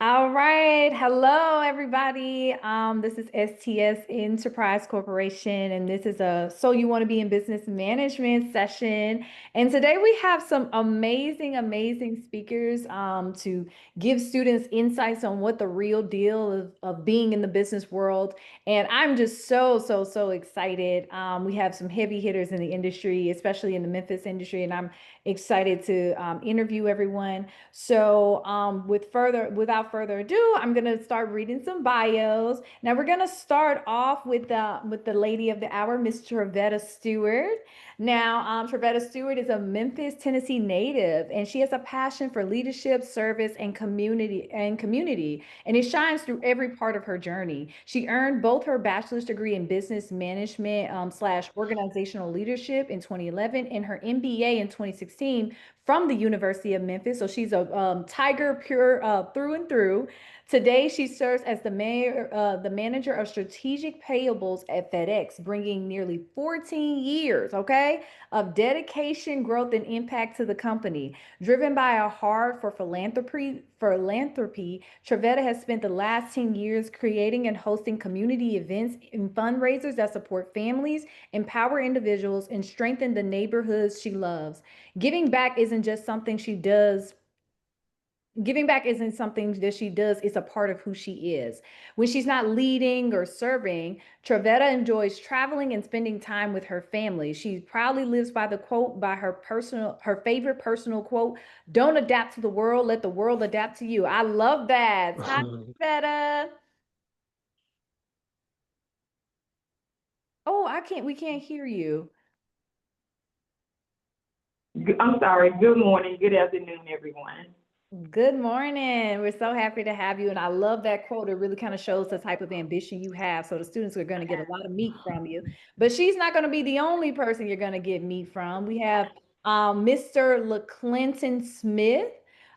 All right. Hello, everybody. This is STS Enterprise Corporation, and this is a So You Want to Be in Business Management session. And today we have some amazing speakers to give students insights on what the real deal of being in the business world. And I'm just so excited. We have some heavy hitters in the industry, especially in the Memphis industry, and I'm excited to interview everyone. So, without further ado, I'm gonna start reading some bios. Now, we're gonna start off with the lady of the hour, Miss Travetta Stewart. Now, Travetta Stewart is a Memphis, Tennessee native, and she has a passion for leadership, service, and community, and it shines through every part of her journey. She earned both her bachelor's degree in business management slash organizational leadership in 2011 and her MBA in 2016 from the University of Memphis. So she's a Tiger pure through and through. Today, she serves as the manager of strategic payables at FedEx, bringing nearly 14 years, okay, of dedication, growth, and impact to the company. Driven by a heart for philanthropy, Trevetta has spent the last 10 years creating and hosting community events and fundraisers that support families, empower individuals, and strengthen the neighborhoods she loves. Giving back isn't just something she does. Giving back isn't something that she does, it's a part of who she is. When she's not leading or serving, Travetta enjoys traveling and spending time with her family. She proudly lives by the quote, by her favorite personal quote, "Don't adapt to the world, let the world adapt to you." I love that. Hi, Travetta. Oh, we can't hear you. I'm sorry. Good morning, good afternoon, everyone. Good morning. We're so happy to have you. And I love that quote. It really kind of shows the type of ambition you have. So the students are going to get a lot of meat from you. But she's not going to be the only person you're going to get meat from. We have Mr. LeClinton Smith.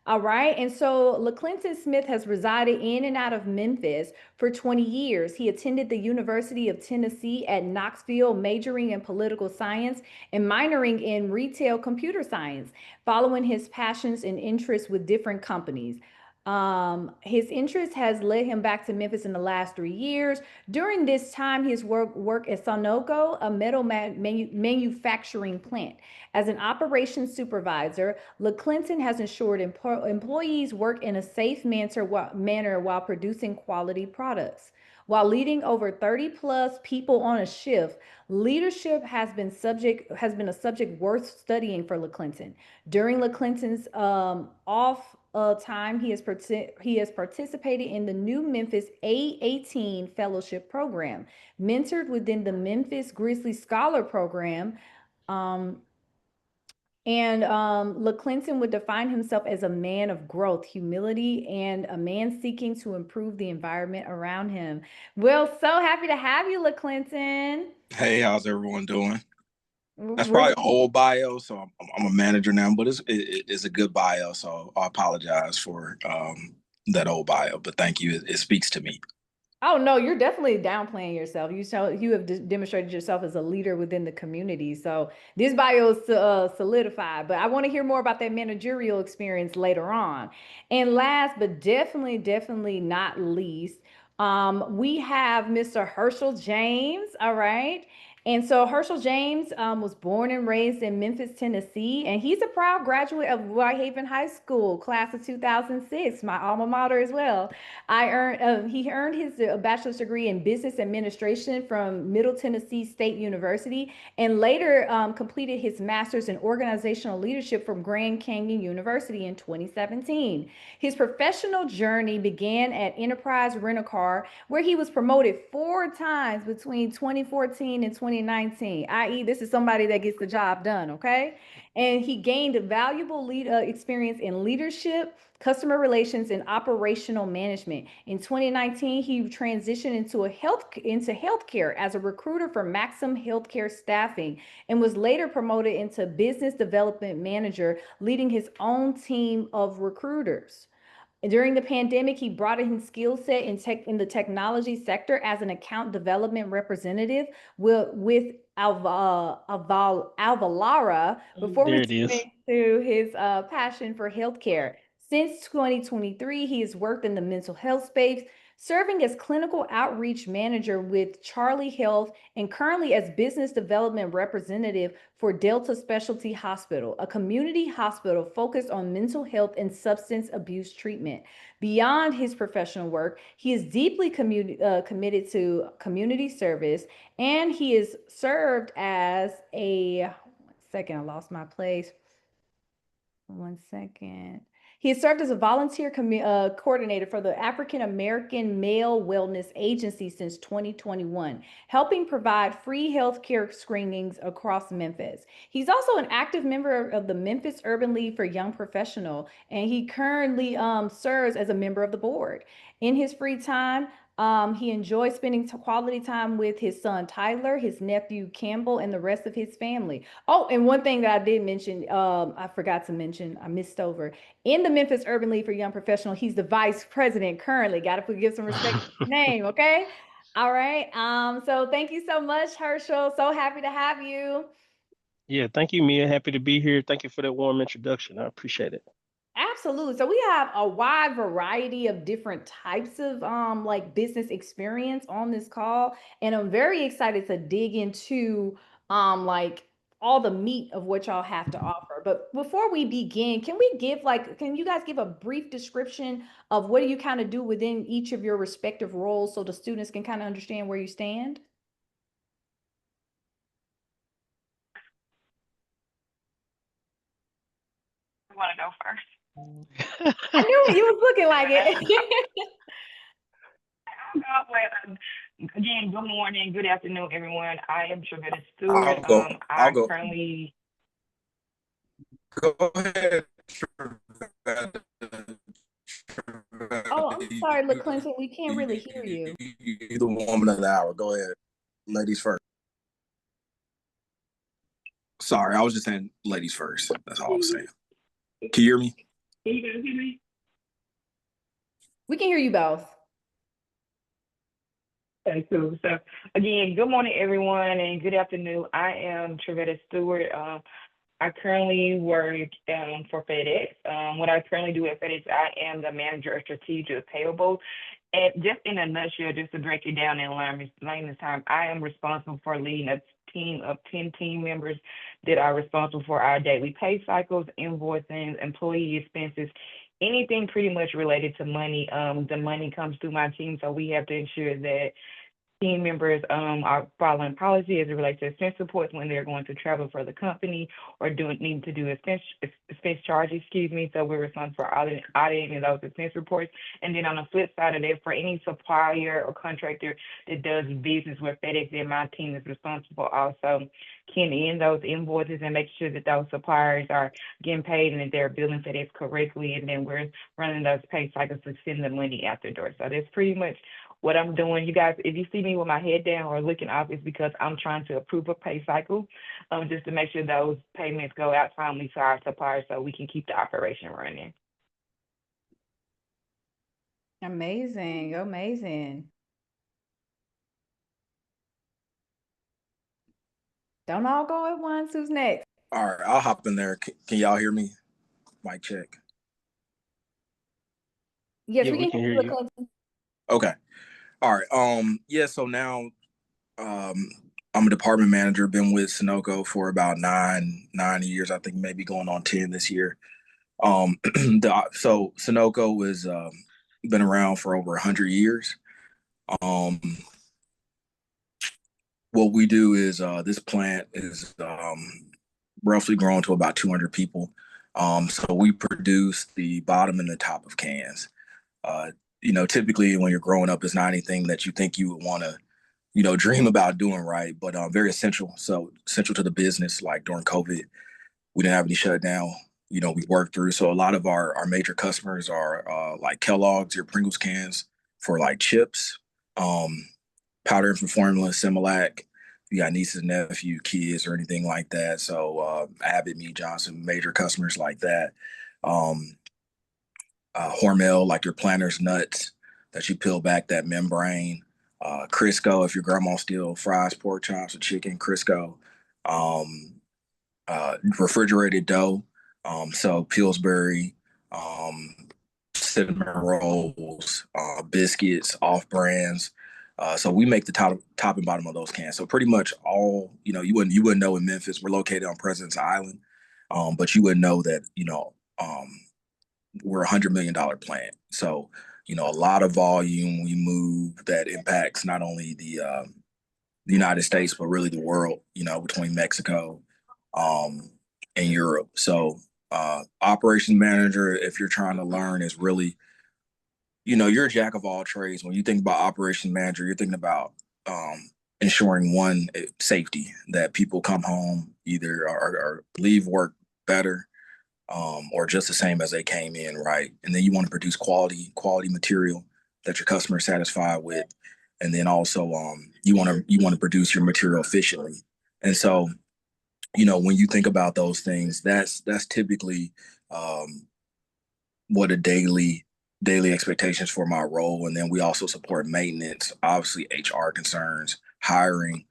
All right. And so LeClinton Smith has resided in and out of Memphis for 20 years. He attended the University of Tennessee at Knoxville, majoring in political science and minoring in retail computer science, following his passions and interests with different companies. His interest has led him back to Memphis in the last 3 years. During this time, his work at Sonoco, a metal manufacturing plant. As an operations supervisor, LeClinton has ensured employees work in a safe manner while producing quality products. While leading over 30 plus people on a shift, leadership has been a subject worth studying for LeClinton. During LeClinton's off time, he has participated in the new Memphis A18 Fellowship Program, mentored within the Memphis Grizzly Scholar Program. Um, and LeClinton would define himself as a man of growth, humility, and a man seeking to improve the environment around him. Well, so happy to have you, LeClinton. Hey, how's everyone doing? That's We're probably an old bio, so I'm a manager now, but it's a good bio, so I apologize for that old bio, but thank you. It speaks to me. Oh no, you're definitely downplaying yourself. You have demonstrated yourself as a leader within the community. So this bio is solidified, but I want to hear more about that managerial experience later on. And last, but definitely not least, we have Mr. Herschel James. All right. And so Herschel James was born and raised in Memphis, Tennessee, and he's a proud graduate of Whitehaven High School, class of 2006, my alma mater as well. He earned his bachelor's degree in business administration from Middle Tennessee State University, and later completed his master's in organizational leadership from Grand Canyon University in 2017. His professional journey began at Enterprise Rent-A-Car, where he was promoted 4 times between 2014 and 2019, i.e., this is somebody that gets the job done, okay? And he gained valuable experience in leadership, customer relations, and operational management. In 2019, he transitioned into healthcare as a recruiter for Maxim Healthcare Staffing, and was later promoted into business development manager, leading his own team of recruiters. During the pandemic, he broadened his skill set in the technology sector as an account development representative with Alvalara before There it is. returning to his passion for healthcare. Since 2023, he has worked in the mental health space, serving as clinical outreach manager with Charlie Health and currently as business development representative for Delta Specialty Hospital, a community hospital focused on mental health and substance abuse treatment. Beyond his professional work, he is deeply committed to community service, and he is served as a, 1 second, I lost my place. 1 second. He has served as a volunteer coordinator for the African American Male Wellness Agency since 2021, helping provide free healthcare screenings across Memphis. He's also an active member of the Memphis Urban League for Young Professional, and he currently serves as a member of the board. In his free time, he enjoys spending quality time with his son Tyler, his nephew Campbell, and the rest of his family. Oh, and one thing that I did mention, I forgot to mention, I missed over. In the Memphis Urban League for Young Professional, he's the vice president currently. Got to give some respect to his name, okay? All right. So thank you so much, Herschel. So happy to have you. Yeah, thank you, Mia. Happy to be here. Thank you for that warm introduction. I appreciate it. Absolutely. So we have a wide variety of different types of like business experience on this call, and I'm very excited to dig into like all the meat of what y'all have to offer. But before we begin, can you guys give a brief description of what do you kind of do within each of your respective roles so the students can kind of understand where you stand? I want to go first. I knew you was looking like it. Again, good morning, good afternoon, everyone. I am Trevetta Stewart. I'll go. I'll I go. currently Go ahead. Oh, I'm sorry, LaClinton, we can't really hear you. You're the woman of the hour. Go ahead. Ladies first. Sorry, I was just saying ladies first. That's all I was saying. Can you hear me? Can you guys hear me? We can hear you both. Okay, cool. So again, good morning, everyone, and good afternoon. I am Trevetta Stewart. I currently work for FedEx. What I currently do at FedEx, I am the manager of strategic payables. And just in a nutshell, just to break it down in layman's time, I am responsible for leading a team of 10 team members that are responsible for our daily pay cycles, invoicing, employee expenses, anything pretty much related to money. The money comes through my team, so we have to ensure that team members are following policy as it relates to expense reports when they're going to travel for the company or need to do expense charges, excuse me. So we're responsible for auditing those expense reports. And then on the flip side of that, for any supplier or contractor that does business with FedEx, then my team is responsible also keying in those invoices and making sure that those suppliers are getting paid and that they're billing FedEx correctly. And then we're running those pay cycles to send the money out the door. So that's pretty much what I'm doing. You guys, if you see me with my head down or looking up, it's because I'm trying to approve a pay cycle, just to make sure those payments go out timely to our suppliers so we can keep the operation running. Amazing, amazing. Don't all go at once. Who's next? All right, I'll hop in there. Can y'all hear me? Mic check. Yes, Yeah, we we can can hear hear you, you. LaClinton. Okay. All right. Yeah, so now I'm a department manager, been with Sunoco for about nine years, I think maybe going on 10 this year. So Sunoco has been around for over 100 years. What we do is this plant is roughly grown to about 200 people. So we produce the bottom and the top of cans. Typically when you're growing up, it's not anything that you think you would want to, dream about doing, right? But very essential. So essential to the business. Like during COVID, we didn't have any shutdown. We worked through. So a lot of our major customers are like Kellogg's, your Pringles cans for like chips, powder infant formula, Similac. You got nieces, nephew, kids, or anything like that. So Abbott, Mead Johnson, major customers like that. Hormel, like your Planters nuts that you peel back that membrane. Crisco, if your grandma still fries pork chops or chicken, Crisco. Refrigerated dough. So Pillsbury, cinnamon rolls, biscuits, off brands. So we make the top and bottom of those cans. So pretty much all, you wouldn't know in Memphis. We're located on President's Island, but you wouldn't know that, we're $100 million plant. So, a lot of volume we move that impacts not only the United States, but really the world, between Mexico and Europe. So operations manager, if you're trying to learn, is really, you're a jack of all trades. When you think about operations manager, you're thinking about ensuring one, safety, that people come home either or leave work better, or just the same as they came in, right? And then you want to produce quality material that your customer is satisfied with, and then also you want to produce your material efficiently. And so, when you think about those things, that's typically what a daily expectations for my role. And then we also support maintenance, obviously HR concerns, hiring,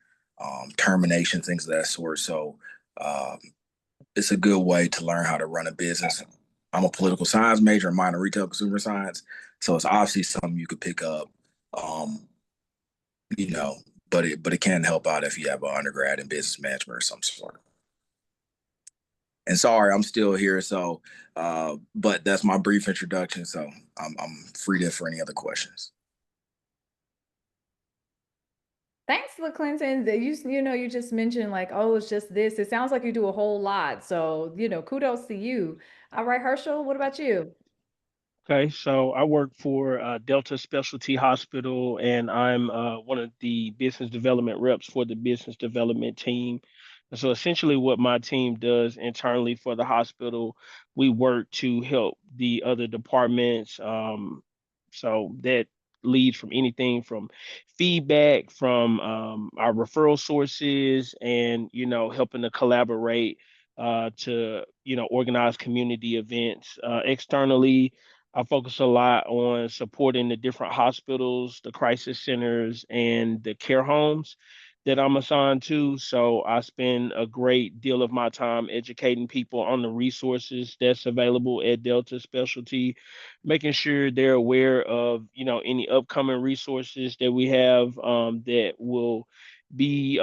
termination, things of that sort. So it's a good way to learn how to run a business. I'm a political science major, a minor retail consumer science, so it's obviously something you could pick up. Um, you know, but it can help out if you have an undergrad in business management or some sort. And sorry, I'm still here, so but that's my brief introduction. So I'm free to for any other questions. Thanks, LaClinton. You just mentioned like, oh, it's just this. It sounds like you do a whole lot. So, kudos to you. All right, Herschel, what about you? Okay, so I work for Delta Specialty Hospital, and I'm one of the business development reps for the business development team. And so essentially, what my team does internally for the hospital, we work to help the other departments. So that leads from anything from feedback from our referral sources, and helping to collaborate to organize community events externally. I focus a lot on supporting the different hospitals, the crisis centers, and the care homes that I'm assigned to. So I spend a great deal of my time educating people on the resources that's available at Delta Specialty, making sure they're aware of, any upcoming resources that we have that will be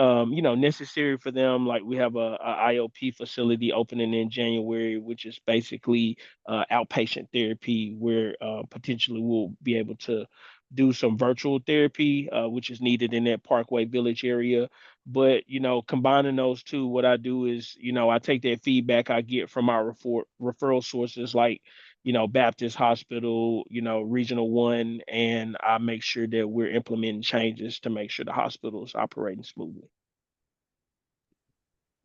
necessary for them. Like we have a IOP facility opening in January, which is basically outpatient therapy, where potentially we'll be able to do some virtual therapy, which is needed in that Parkway Village area. But combining those two, what I do is, I take that feedback I get from our referral sources, like Baptist Hospital, Regional One, and I make sure that we're implementing changes to make sure the hospital is operating smoothly.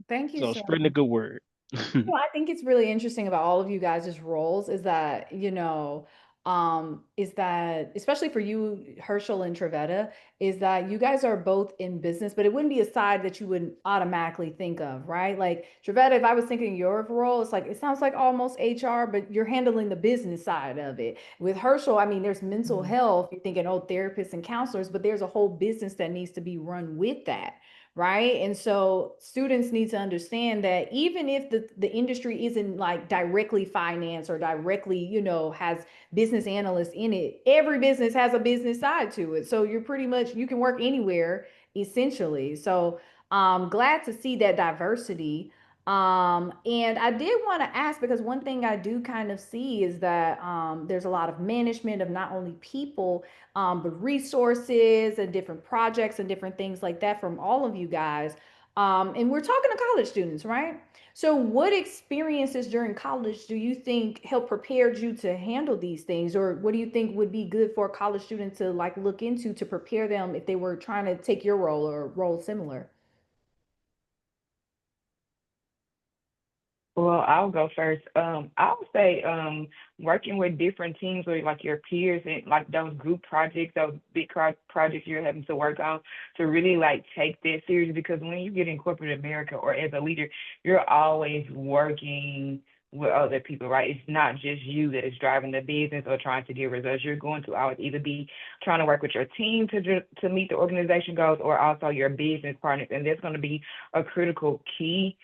Thank you So so spreading the much. good word. I think it's really interesting about all of you guys' roles is that especially for you, Herschel and Trevetta, is that you guys are both in business, but it wouldn't be a side that you would automatically think of, right? Like Trevetta, if I was thinking your role, it's like it sounds like almost HR, but you're handling the business side of it. With Herschel, I mean, there's mental health. You're thinking, oh, therapists and counselors, but there's a whole business that needs to be run with that, right? And so students need to understand that even if the industry isn't like directly finance or directly, has business analysts in it, every business has a business side to it. So you're pretty much, you can work anywhere essentially. So glad to see that diversity. And I did want to ask because one thing I do kind of see is that there's a lot of management of not only people, but resources and different projects and different things like that from all of you guys. And we're talking to college students, right? So, what experiences during college do you think help prepared you to handle these things, or what do you think would be good for a college student to like look into to prepare them if they were trying to take your role or role similar? Well, I'll go first. I would say working with different teams with like your peers and like those group projects, those big projects you're having to work on to really like take that serious because when you get in corporate America or as a leader, you're always working with other people, right? It's not just you that is driving the business or trying to get results. You're going to always either be trying to work with your team to meet the organization goals or also your business partners, and that's going to be a critical key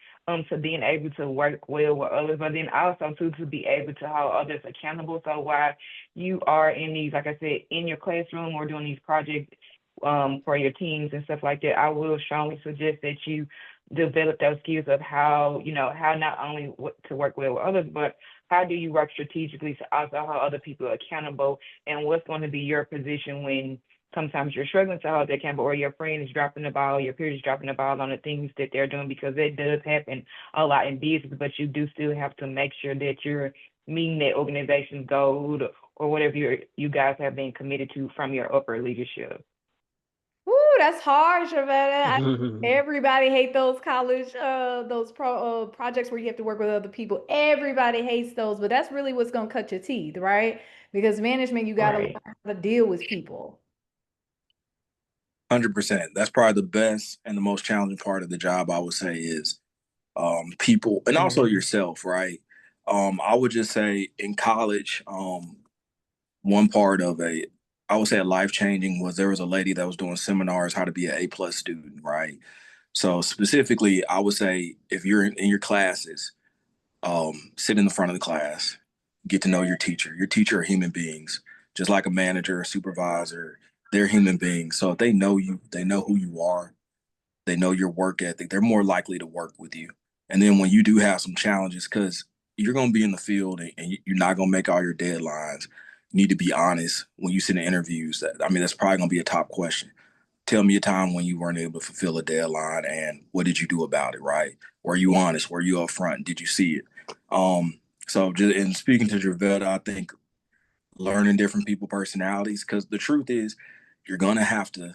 to being able to work well with others, but then also too to be able to hold others accountable. So while you are in these, like I said, in your classroom or doing these projects for your teams and stuff like that, I will strongly suggest that you develop those skills of how, how not only to work well with others, but how do you work strategically to also hold other people accountable, and what's going to be your position when sometimes you're struggling to hold that accountable, or your friend is dropping the ball, your peer is dropping the ball on the things that they're doing, because that does happen a lot in business, but you do still have to make sure that you're meeting that organization's goal or whatever you guys have been committed to from your upper leadership. Ooh, that's hard, Shavetta. Everybody hate those college, those projects where you have to work with other people. Everybody hates those, but that's really what's gonna cut your teeth, right? Because management, you gotta learn Right. how to deal with people. 100%. That's probably the best and the most challenging part of the job, I would say, is people and also yourself, right? I would just say in college, one part of I would say a life changing was there was a lady that was doing seminars how to be an A+ student, right? So specifically, I would say if you're in your classes, sit in the front of the class, get to know your teacher. Your teacher are human beings, just like a manager, a supervisor. They're human beings. So if they know you, they know who you are, they know your work ethic, they're more likely to work with you. And then when you do have some challenges, because you're going to be in the field and you're not going to make all your deadlines, you need to be honest when you sit in interviews. I mean, that's probably going to be a top question. Tell me a time when you weren't able to fulfill a deadline and what did you do about it, right? Were you honest? Were you upfront? Did you see it? So just in speaking to Javetta, I think learning different people personalities, because the truth is you're gonna have to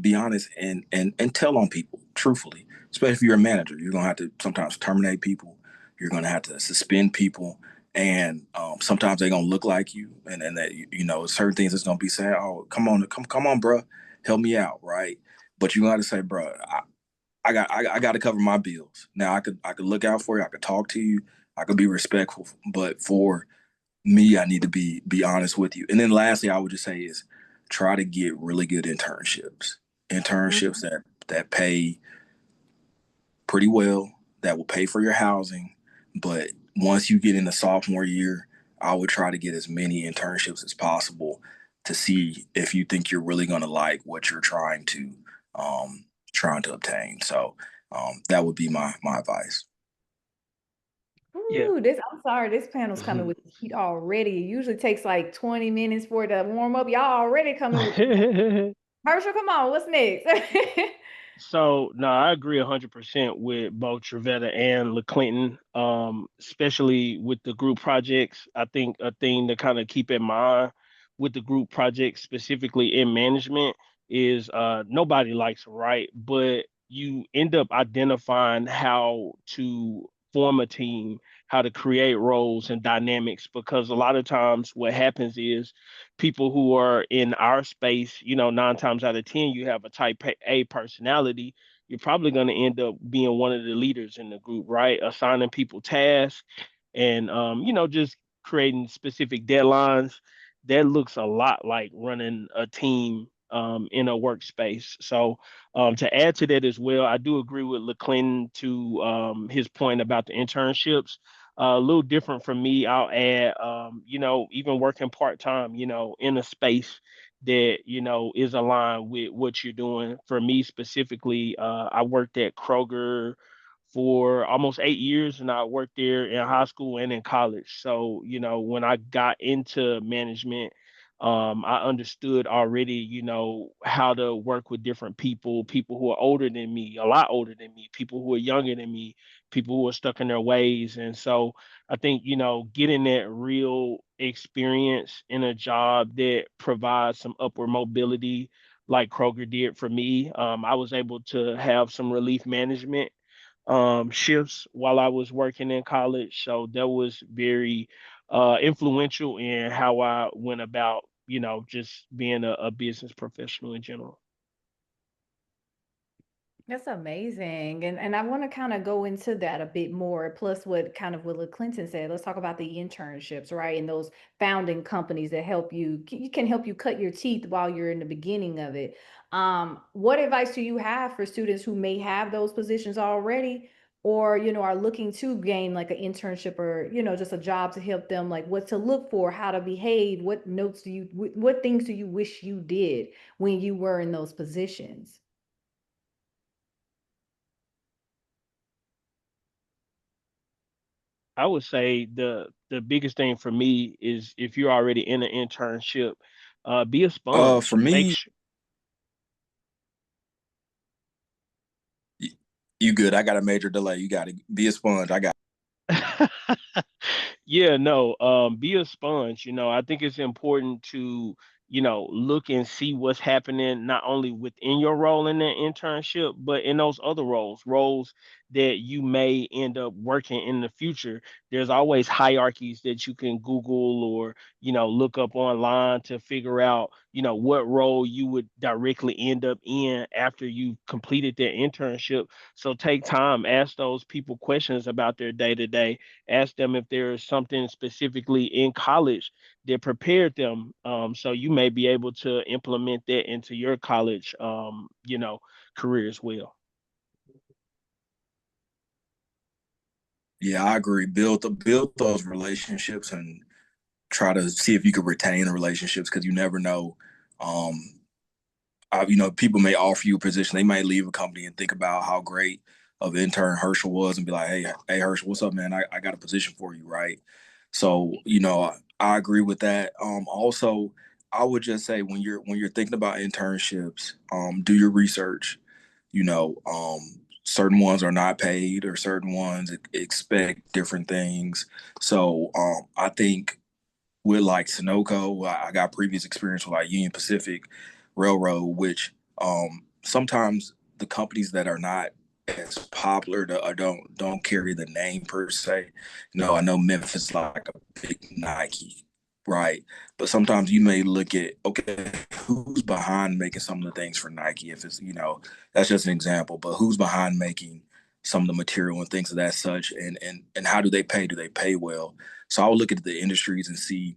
be honest and tell on people truthfully, especially if you're a manager. You're gonna have to sometimes terminate people, you're gonna have to suspend people, and sometimes they're gonna look like you, and that certain things that's gonna be saying, oh, come on bro, help me out, right? But you gotta say, bro, I got to cover my bills. Now I could look out for you, I could talk to you, I could be respectful, but for me, I need to be honest with you. And then lastly, I would just say is try to get really good internships. Internships that pay pretty well, that will pay for your housing. But once you get in the sophomore year, I would try to get as many internships as possible to see if you think you're really going to like what you're um, trying to obtain. So that would be my advice. Yeah. Ooh, I'm sorry, this panel's coming with the heat already. It usually takes like 20 minutes for it to warm up. Y'all already coming with the Herschel, come on, what's next? So no, I agree 100% with both Trevetta and LeClinton, especially with the group projects. I think a thing to kind of keep in mind with the group projects, specifically in management, is nobody likes them, right? But you end up identifying how to form a team, how to create roles and dynamics, because a lot of times what happens is people who are in our space, 9 times out of 10, you have a type A personality. You're probably going to end up being one of the leaders in the group, right? Assigning people tasks and, just creating specific deadlines. That looks a lot like running a team in a workspace. So, to add to that as well, I do agree with LeClinton to his point about the internships. A little different from me. I'll add, even working part time, in a space that, is aligned with what you're doing. For me specifically, I worked at Kroger for almost 8 years, and I worked there in high school and in college. So, when I got into management, I understood already, how to work with different people who are older than me, a lot older than me, people who are younger than me, people who are stuck in their ways. And so I think, getting that real experience in a job that provides some upward mobility, like Kroger did for me, I was able to have some relief management shifts while I was working in college. So that was very influential in how I went about, just being a business professional in general. That's amazing. And I want to kind of go into that a bit more, plus what Clinton said. Let's talk about the internships, right? And those founding companies that can help you cut your teeth while you're in the beginning of it. What advice do you have for students who may have those positions already or, are looking to gain like an internship or, just a job to help them, like what to look for, how to behave, what things do you wish you did when you were in those positions? I would say the biggest thing for me is if you're already in an internship, be a For sponge. Make me, sure. y- you good. I got a major delay. You got to be a sponge. I got. Yeah, no, be a sponge. I think it's important to, look and see what's happening not only within your role in that internship, but in those other roles that you may end up working in the future. There's always hierarchies that you can Google or, look up online to figure out, what role you would directly end up in after you completed that internship. So take time, ask those people questions about their day to day, ask them if there's something specifically in college that prepared them. So you may be able to implement that into your college, career as well. Yeah, I agree. Build those relationships and try to see if you can retain the relationships because you never know. Um, people may offer you a position. They might leave a company and think about how great of intern Herschel was and be like, hey, Herschel, what's up, man? I got a position for you, right? So, I agree with that. Also, I would just say when you're thinking about internships, do your research. Certain ones are not paid or certain ones expect different things. So, I think with like Sunoco. I got previous experience with like Union Pacific Railroad, which sometimes the companies that are not as popular or don't carry the name per se. I know Memphis like a big Nike, right? But sometimes you may look at okay, who's behind making some of the things for Nike? If it's that's just an example, but who's behind making some of the material and things of that such, and how do they pay? Do they pay well? So I would look at the industries and see,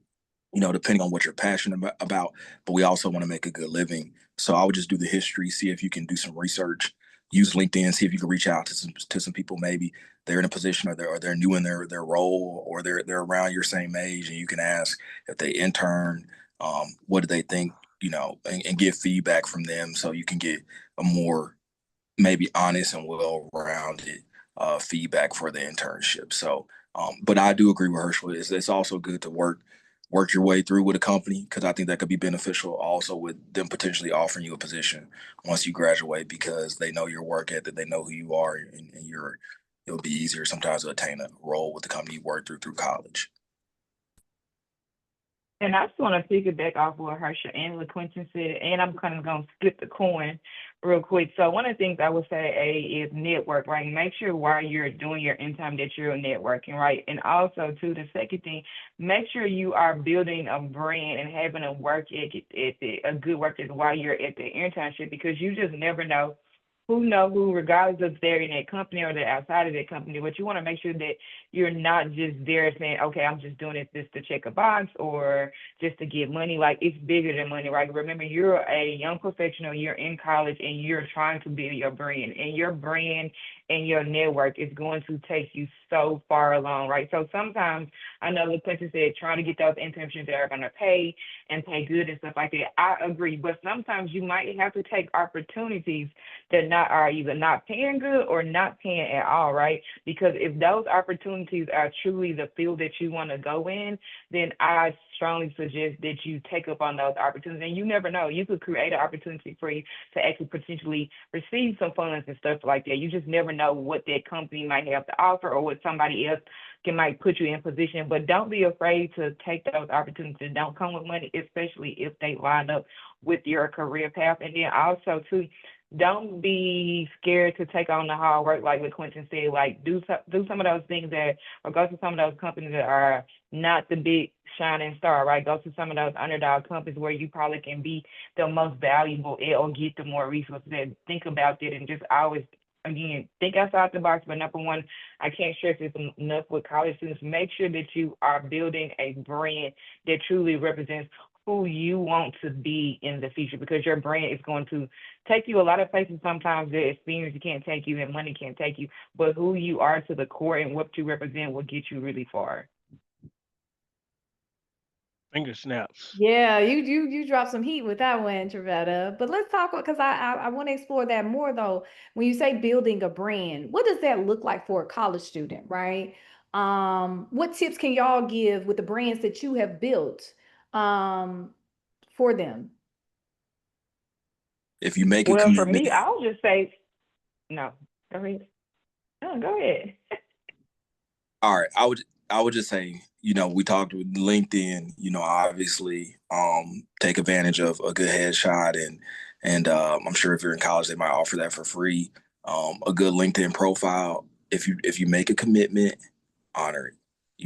depending on what you're passionate about, but we also want to make a good living. So I would just do the history, see if you can do some research, use LinkedIn, see if you can reach out to some people. Maybe they're in a position or they're new in their role or they're around your same age, and you can ask if they intern, what do they think, and get feedback from them so you can get a more maybe honest and well-rounded feedback for the internship. So, but I do agree with Herschel. It's also good to work your way through with a company because I think that could be beneficial. Also, with them potentially offering you a position once you graduate because they know your work ethic, they know who you are, and it'll be easier sometimes to attain a role with the company you work through college. And I just want to piggyback off what Harsha and LaQuinton said, and I'm kind of going to flip the coin real quick. So one of the things I would say, is network, right? Make sure while you're doing your intern that you're networking, right? And also, too, the second thing, make sure you are building a brand and having a work ethic, a good work ethic while you're at the internship because you just never know who, regardless if they're in that company or they're outside of that company. But you want to make sure that you're not just there saying, okay, I'm just doing it just to check a box or just to get money. Like it's bigger than money, right? Remember, you're a young professional, you're in college, and you're trying to build your brand and your network is going to take you so far along, right? So sometimes I know the person said trying to get those internships that are going to pay and pay good and stuff like that. I agree, but sometimes you might have to take opportunities that not are either not paying good or not paying at all, right? Because if those opportunities are truly the field that you want to go in, then I strongly suggest that you take up on those opportunities. And you never know, you could create an opportunity for you to actually potentially receive some funds and stuff like that. You just never know what that company might have to offer or what somebody else might put you in position. But don't be afraid to take those opportunities that don't come with money, especially if they line up with your career path. And then also too, don't be scared to take on the hard work, like what Quentin said. Like do some of those things that, or go to some of those companies that are not the big shining star, right? Go to some of those underdog companies where you probably can be the most valuable or get the more resources. And think about that, and just always again think outside the box. But number one, I can't stress this enough with college students. Make sure that you are building a brand that truly represents who you want to be in the future, because your brand is going to take you a lot of places. Sometimes the experience can't take you and money can't take you, but who you are to the core and what you represent will get you really far. Finger snaps. Yeah, you dropped some heat with that one, Trevetta. But let's talk because I want to explore that more though. When you say building a brand, what does that look like for a college student, right? What tips can y'all give with the brands that you have built for them? If you make a Well, for commitment, me, I'll just say no. Go ahead. No, go ahead. all right, I would just say, we talked with LinkedIn, obviously, take advantage of a good headshot, and I'm sure if you're in college, they might offer that for free. A good LinkedIn profile. If you make a commitment, honor it.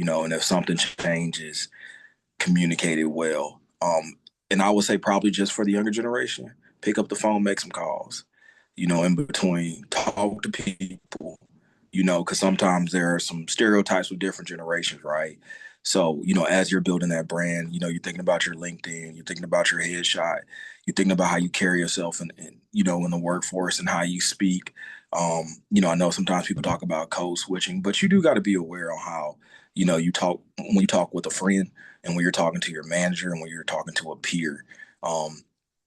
And if something changes, communicate it well. And I would say probably just for the younger generation, pick up the phone, make some calls. In between, talk to people, because sometimes there are some stereotypes with different generations, right? So, as you're building that brand, you're thinking about your LinkedIn, you're thinking about your headshot, you're thinking about how you carry yourself in the workforce and how you speak. I know sometimes people talk about code switching, but you do got to be aware on how, you talk when you talk with a friend and when you're talking to your manager and when you're talking to a peer. Um,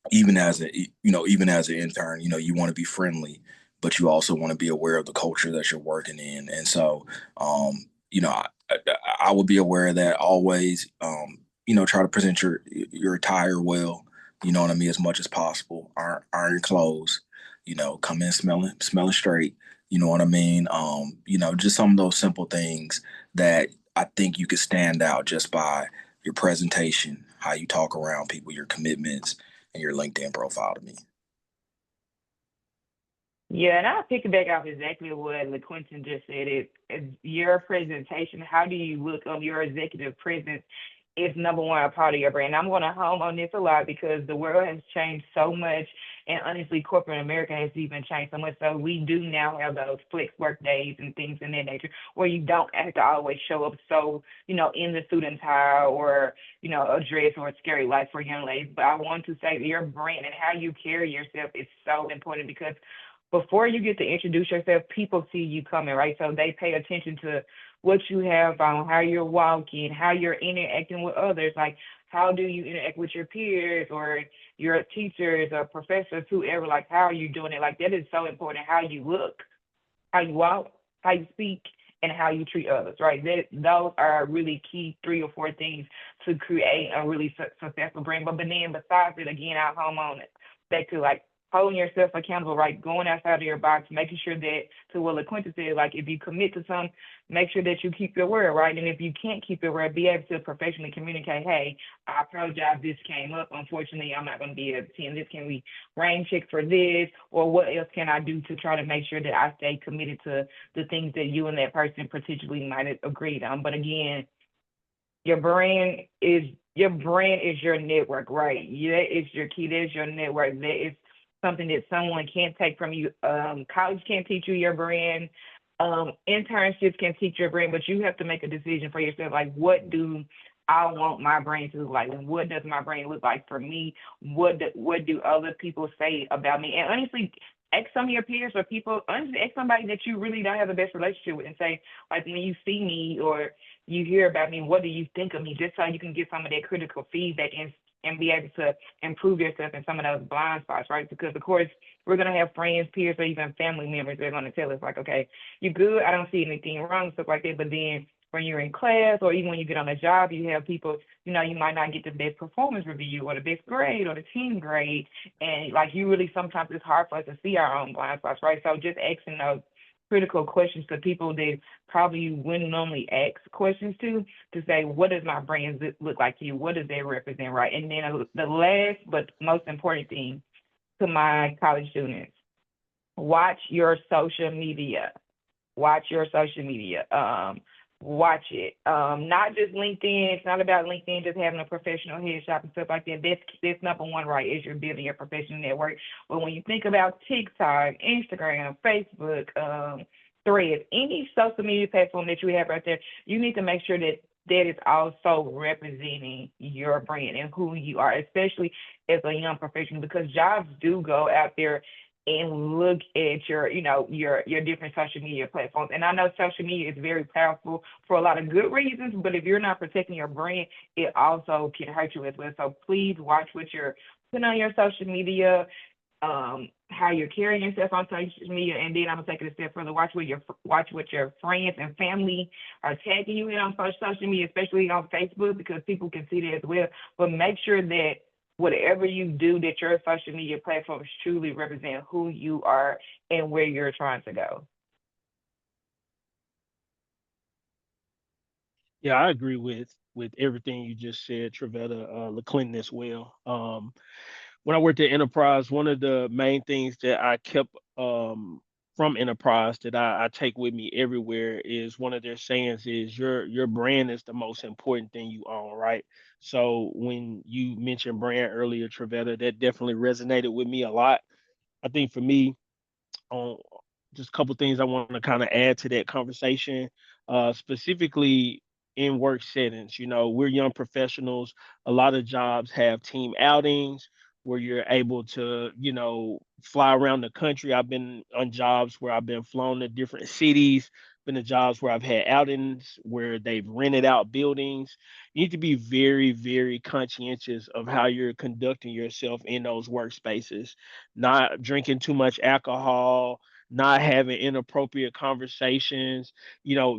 even as an intern, you want to be friendly, but you also want to be aware of the culture that you're working in. And so, I would be aware of that always. Try to present your attire well. You know what I mean, as much as possible. Iron your clothes. Come in smelling straight. You know what I mean. Just some of those simple things that I think you could stand out just by your presentation, how you talk around people, your commitments, and your LinkedIn profile to me. Yeah, and I'll pick it back off exactly what LaQuinton just said. It's your presentation. How do you look on your executive presence is number one a part of your brand. I'm going to home on this a lot because the world has changed so much, and honestly, corporate America has even changed so much. So we do now have those flex work days and things in that nature where you don't have to always show up so, in the suit and tie or, a dress or a scary life for young ladies. But I want to say that your brand and how you carry yourself is so important because before you get to introduce yourself, people see you coming, right? So they pay attention to what you have on, how you're walking, how you're interacting with others. Like, how do you interact with your peers or your teachers or professors, whoever? Like, how are you doing it? Like, that is so important. How you look, how you walk, how you speak, and how you treat others, right? Those are really key 3 or 4 things to create a really successful brand. But then besides it, again, I'll home on it back to like holding yourself accountable, right? Going outside of your box, making sure that, to what LaQuinta said, like if you commit to something, make sure that you keep your word, right? And if you can't keep your word, be able to professionally communicate, hey, I apologize, this came up. Unfortunately, I'm not going to be able to attend this. Can we rain check for this? Or what else can I do to try to make sure that I stay committed to the things that you and that person particularly might have agreed on? But again, your brand is your network, right? That is your key. That is your network. That is something that someone can't take from you. College can't teach you your brand. Internships can teach your brand, but you have to make a decision for yourself. Like, what do I want my brand to look like? And what does my brand look like for me? What do other people say about me? And honestly, ask some of your peers or people, honestly, ask somebody that you really don't have the best relationship with and say, like, when you see me or you hear about me, what do you think of me? Just so you can get some of that critical feedback and be able to improve yourself in some of those blind spots, right? Because of course we're gonna have friends, peers, or even family members that are gonna tell us like, okay, you good, I don't see anything wrong, stuff like that. But then when you're in class or even when you get on a job, you have people, you might not get the best performance review or the best grade or the team grade. And like you really sometimes it's hard for us to see our own blind spots, right? So just asking those critical questions to people that probably you wouldn't normally ask questions to say, what does my brand look like to you? What does that represent, right? And then the last but most important thing to my college students, watch your social media. Watch your social media. Watch it. Not just LinkedIn. It's not about LinkedIn just having a professional headshot and stuff like that. That's number one, right? Is you're building your professional network. But when you think about TikTok, Instagram, Facebook, Threads, any social media platform that you have right there, you need to make sure that that is also representing your brand and who you are, especially as a young professional, because jobs do go out there and look at your, your different social media platforms. And I know social media is very powerful for a lot of good reasons, but if you're not protecting your brand, it also can hurt you as well. So please watch what you're putting on your social media, how you're carrying yourself on social media, and then I'm gonna take it a step further. Watch what your friends and family are tagging you in on social media, especially on Facebook, because people can see that as well. But make sure that whatever you do, that your social media platforms truly represent who you are and where you're trying to go. Yeah, I agree with everything you just said, Trevetta, LaClinton as well. When I worked at Enterprise, one of the main things that I kept from Enterprise that I take with me everywhere is one of their sayings is your brand is the most important thing you own, right? So when you mentioned brand earlier, Trevetta, that definitely resonated with me a lot. I think for me, on just a couple things I want to kind of add to that conversation, specifically in work settings. You know, we're young professionals. A lot of jobs have team outings where you're able to, fly around the country. I've been on jobs where I've been flown to different cities, been to jobs where I've had outings where they've rented out buildings. You need to be very, very conscientious of how you're conducting yourself in those workspaces, not drinking too much alcohol, not having inappropriate conversations.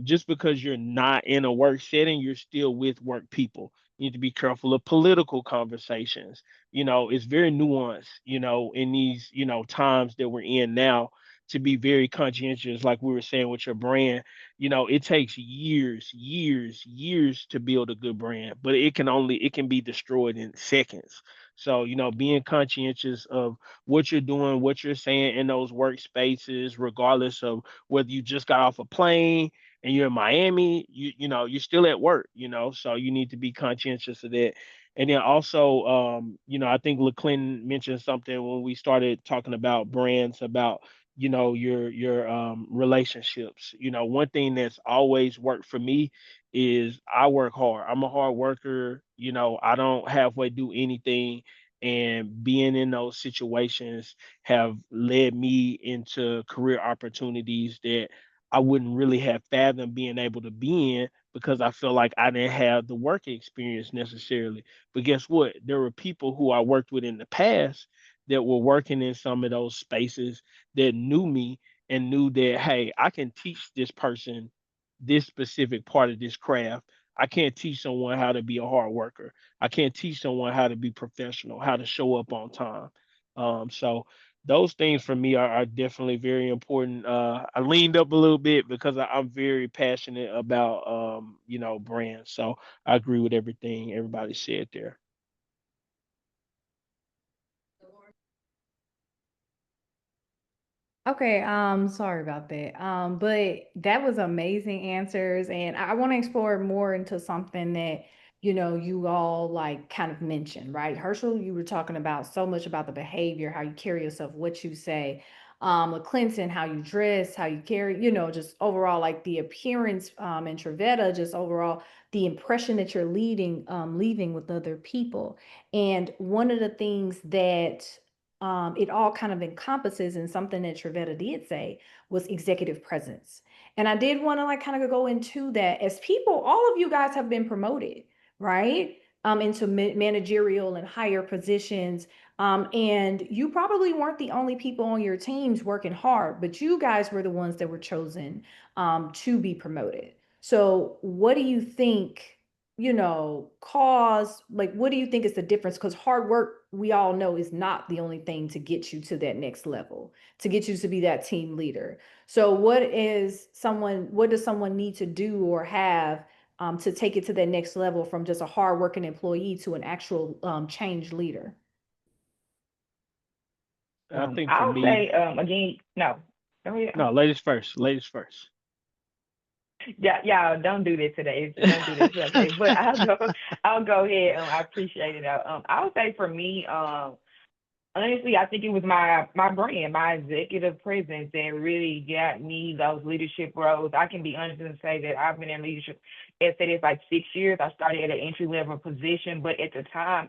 Just because you're not in a work setting, you're still with work people. You need to be careful of political conversations. It's very nuanced, in these, times that we're in now, to be very conscientious, like we were saying with your brand. It takes years, years, years to build a good brand, but it can be destroyed in seconds. So, being conscientious of what you're doing, what you're saying in those workspaces, regardless of whether you just got off a plane and you're in Miami, you're still at work, so you need to be conscientious of that. And then also, I think LaClinton mentioned something when we started talking about brands, about your relationships. One thing that's always worked for me is I work hard. I'm a hard worker. I don't halfway do anything, and being in those situations have led me into career opportunities that I wouldn't really have fathomed being able to be in, because I feel like I didn't have the work experience necessarily. But guess what? There were people who I worked with in the past that were working in some of those spaces that knew me and knew that, hey, I can teach this person this specific part of this craft. I can't teach someone how to be a hard worker. I can't teach someone how to be professional, how to show up on time. So those things for me are definitely very important. I leaned up a little bit because I'm very passionate about brands. So I agree with everything everybody said there. Okay, sorry about that. But that was amazing answers, and I want to explore more into something that, you all like kind of mentioned, right? Herschel, you were talking about so much about the behavior, how you carry yourself, what you say. With Clinton, how you dress, how you carry, just overall like the appearance, and Trevetta, just overall the impression that you're leaving with other people. And one of the things that it all kind of encompasses, and something that Trevetta did say was executive presence. And I did want to like kind of go into that. As people, all of you guys have been promoted, right? Into managerial and higher positions. And you probably weren't the only people on your teams working hard, but you guys were the ones that were chosen to be promoted. So what do you think, cause, like, what do you think is the difference? Because hard work, we all know, is not the only thing to get you to that next level, to get you to be that team leader. So what does someone need to do or have to take it to that next level, from just a hardworking employee to an actual change leader? I think for I'll me, say again, no. Go ahead. no, ladies first, ladies first. Yeah, yeah, don't do this today. Don't do this, okay? But I'll go. I'll go ahead. I appreciate it. I'll say for me. Honestly, I think it was my brand, my executive presence that really got me those leadership roles. I can be honest and say that I've been in leadership. It said it's like 6 years. I started at an entry level position, but at the time,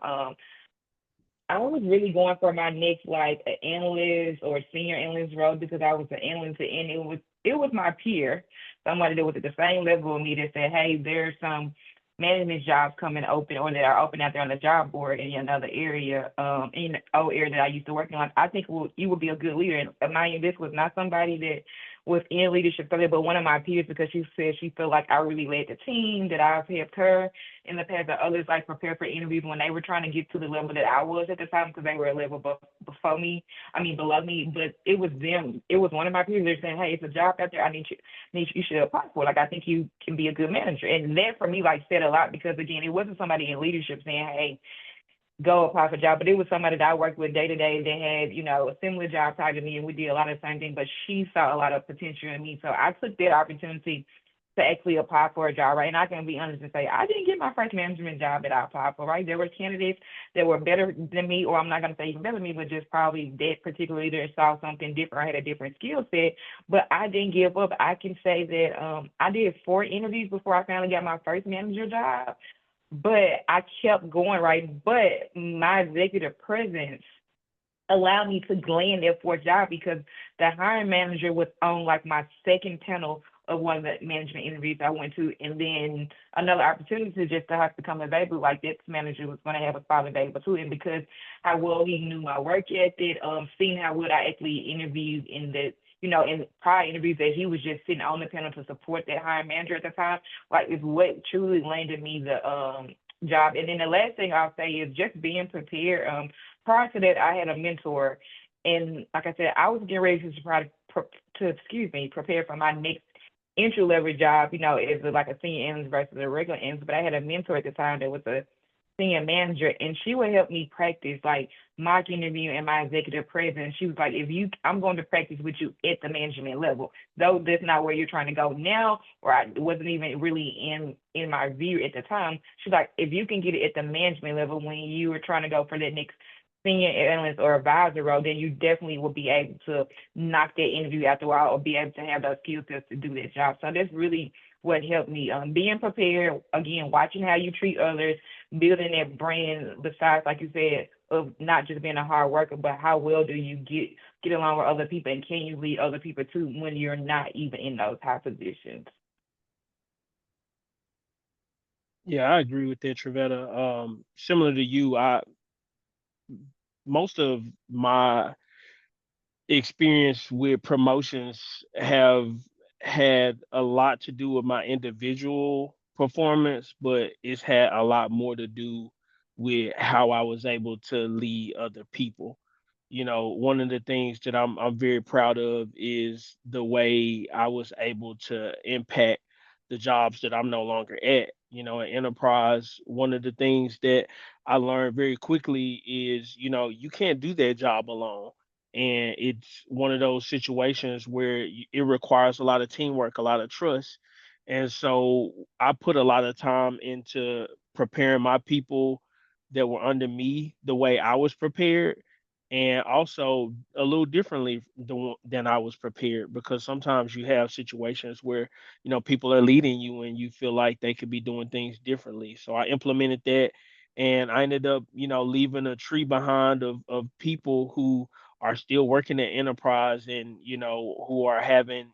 I was really going for my next like an analyst or senior analyst role because I was an analyst and it was my peer, somebody that was at the same level of me that said, hey, there's some management jobs coming open or that are open out there on the job board in another area, in the old area that I used to work in. Like, I think you would be a good leader. And mind you, this was not somebody that was in leadership, but one of my peers because she said she felt like I really led the team, that I've helped her in the past that others like prepare for interviews when they were trying to get to the level that I was at the time because they were a level before me, I mean below me. But it was them, it was one of my peers. They're saying, hey, it's a job out there. You should apply for it. Like I think you can be a good manager. And that for me like said a lot because again, it wasn't somebody in leadership saying, hey, go apply for a job, but it was somebody that I worked with day to day that had, a similar job title to me and we did a lot of the same thing, but she saw a lot of potential in me. So I took that opportunity to actually apply for a job, right? And I can be honest and say I didn't get my first management job that I applied for, right? There were candidates that were better than me, or I'm not gonna say even better than me, but just probably that particular leader saw something different, I had a different skill set. But I didn't give up. I can say that I did 4 interviews before I finally got my first manager job. But I kept going, right? But my executive presence allowed me to land that fourth job because the hiring manager was on like my second panel of one of the management interviews I went to, and then another opportunity just to have to come available. Like this manager was going to have a spot available too, and because how well he knew my work ethic, seeing how well I actually interviewed in the in prior interviews that he was just sitting on the panel to support that hiring manager at the time, like is what truly landed me the job. And then the last thing I'll say is just being prepared. Prior to that, I had a mentor, and like I said, I was getting ready to try to, prepare for my next entry level job. As like a senior analyst versus a regular analyst. But I had a mentor at the time that was a senior manager, and she would help me practice like mock interview and my executive presence. She was like, I'm going to practice with you at the management level, though that's not where you're trying to go now, or I wasn't even really in my view at the time. She's like, if you can get it at the management level when you were trying to go for that next senior analyst or advisor role, then you definitely will be able to knock that interview out the while or be able to have those skill sets to do that job. So that's really what helped me. Being prepared, again, watching how you treat others, building that brand besides, like you said, of not just being a hard worker, but how well do you get along with other people and can you lead other people too when you're not even in those high positions? Yeah, I agree with that, Trevetta. Similar to you, I most of my experience with promotions have had a lot to do with my individual performance, but it's had a lot more to do with how I was able to lead other people. One of the things that I'm very proud of is the way I was able to impact the jobs that I'm no longer at. At Enterprise, one of the things that I learned very quickly is, you can't do that job alone, and it's one of those situations where it requires a lot of teamwork, a lot of trust. And so I put a lot of time into preparing my people that were under me the way I was prepared, and also a little differently than I was prepared, because sometimes you have situations where people are leading you and you feel like they could be doing things differently. So I implemented that, and I ended up leaving a tree behind of people who are still working at enterprise, and who are having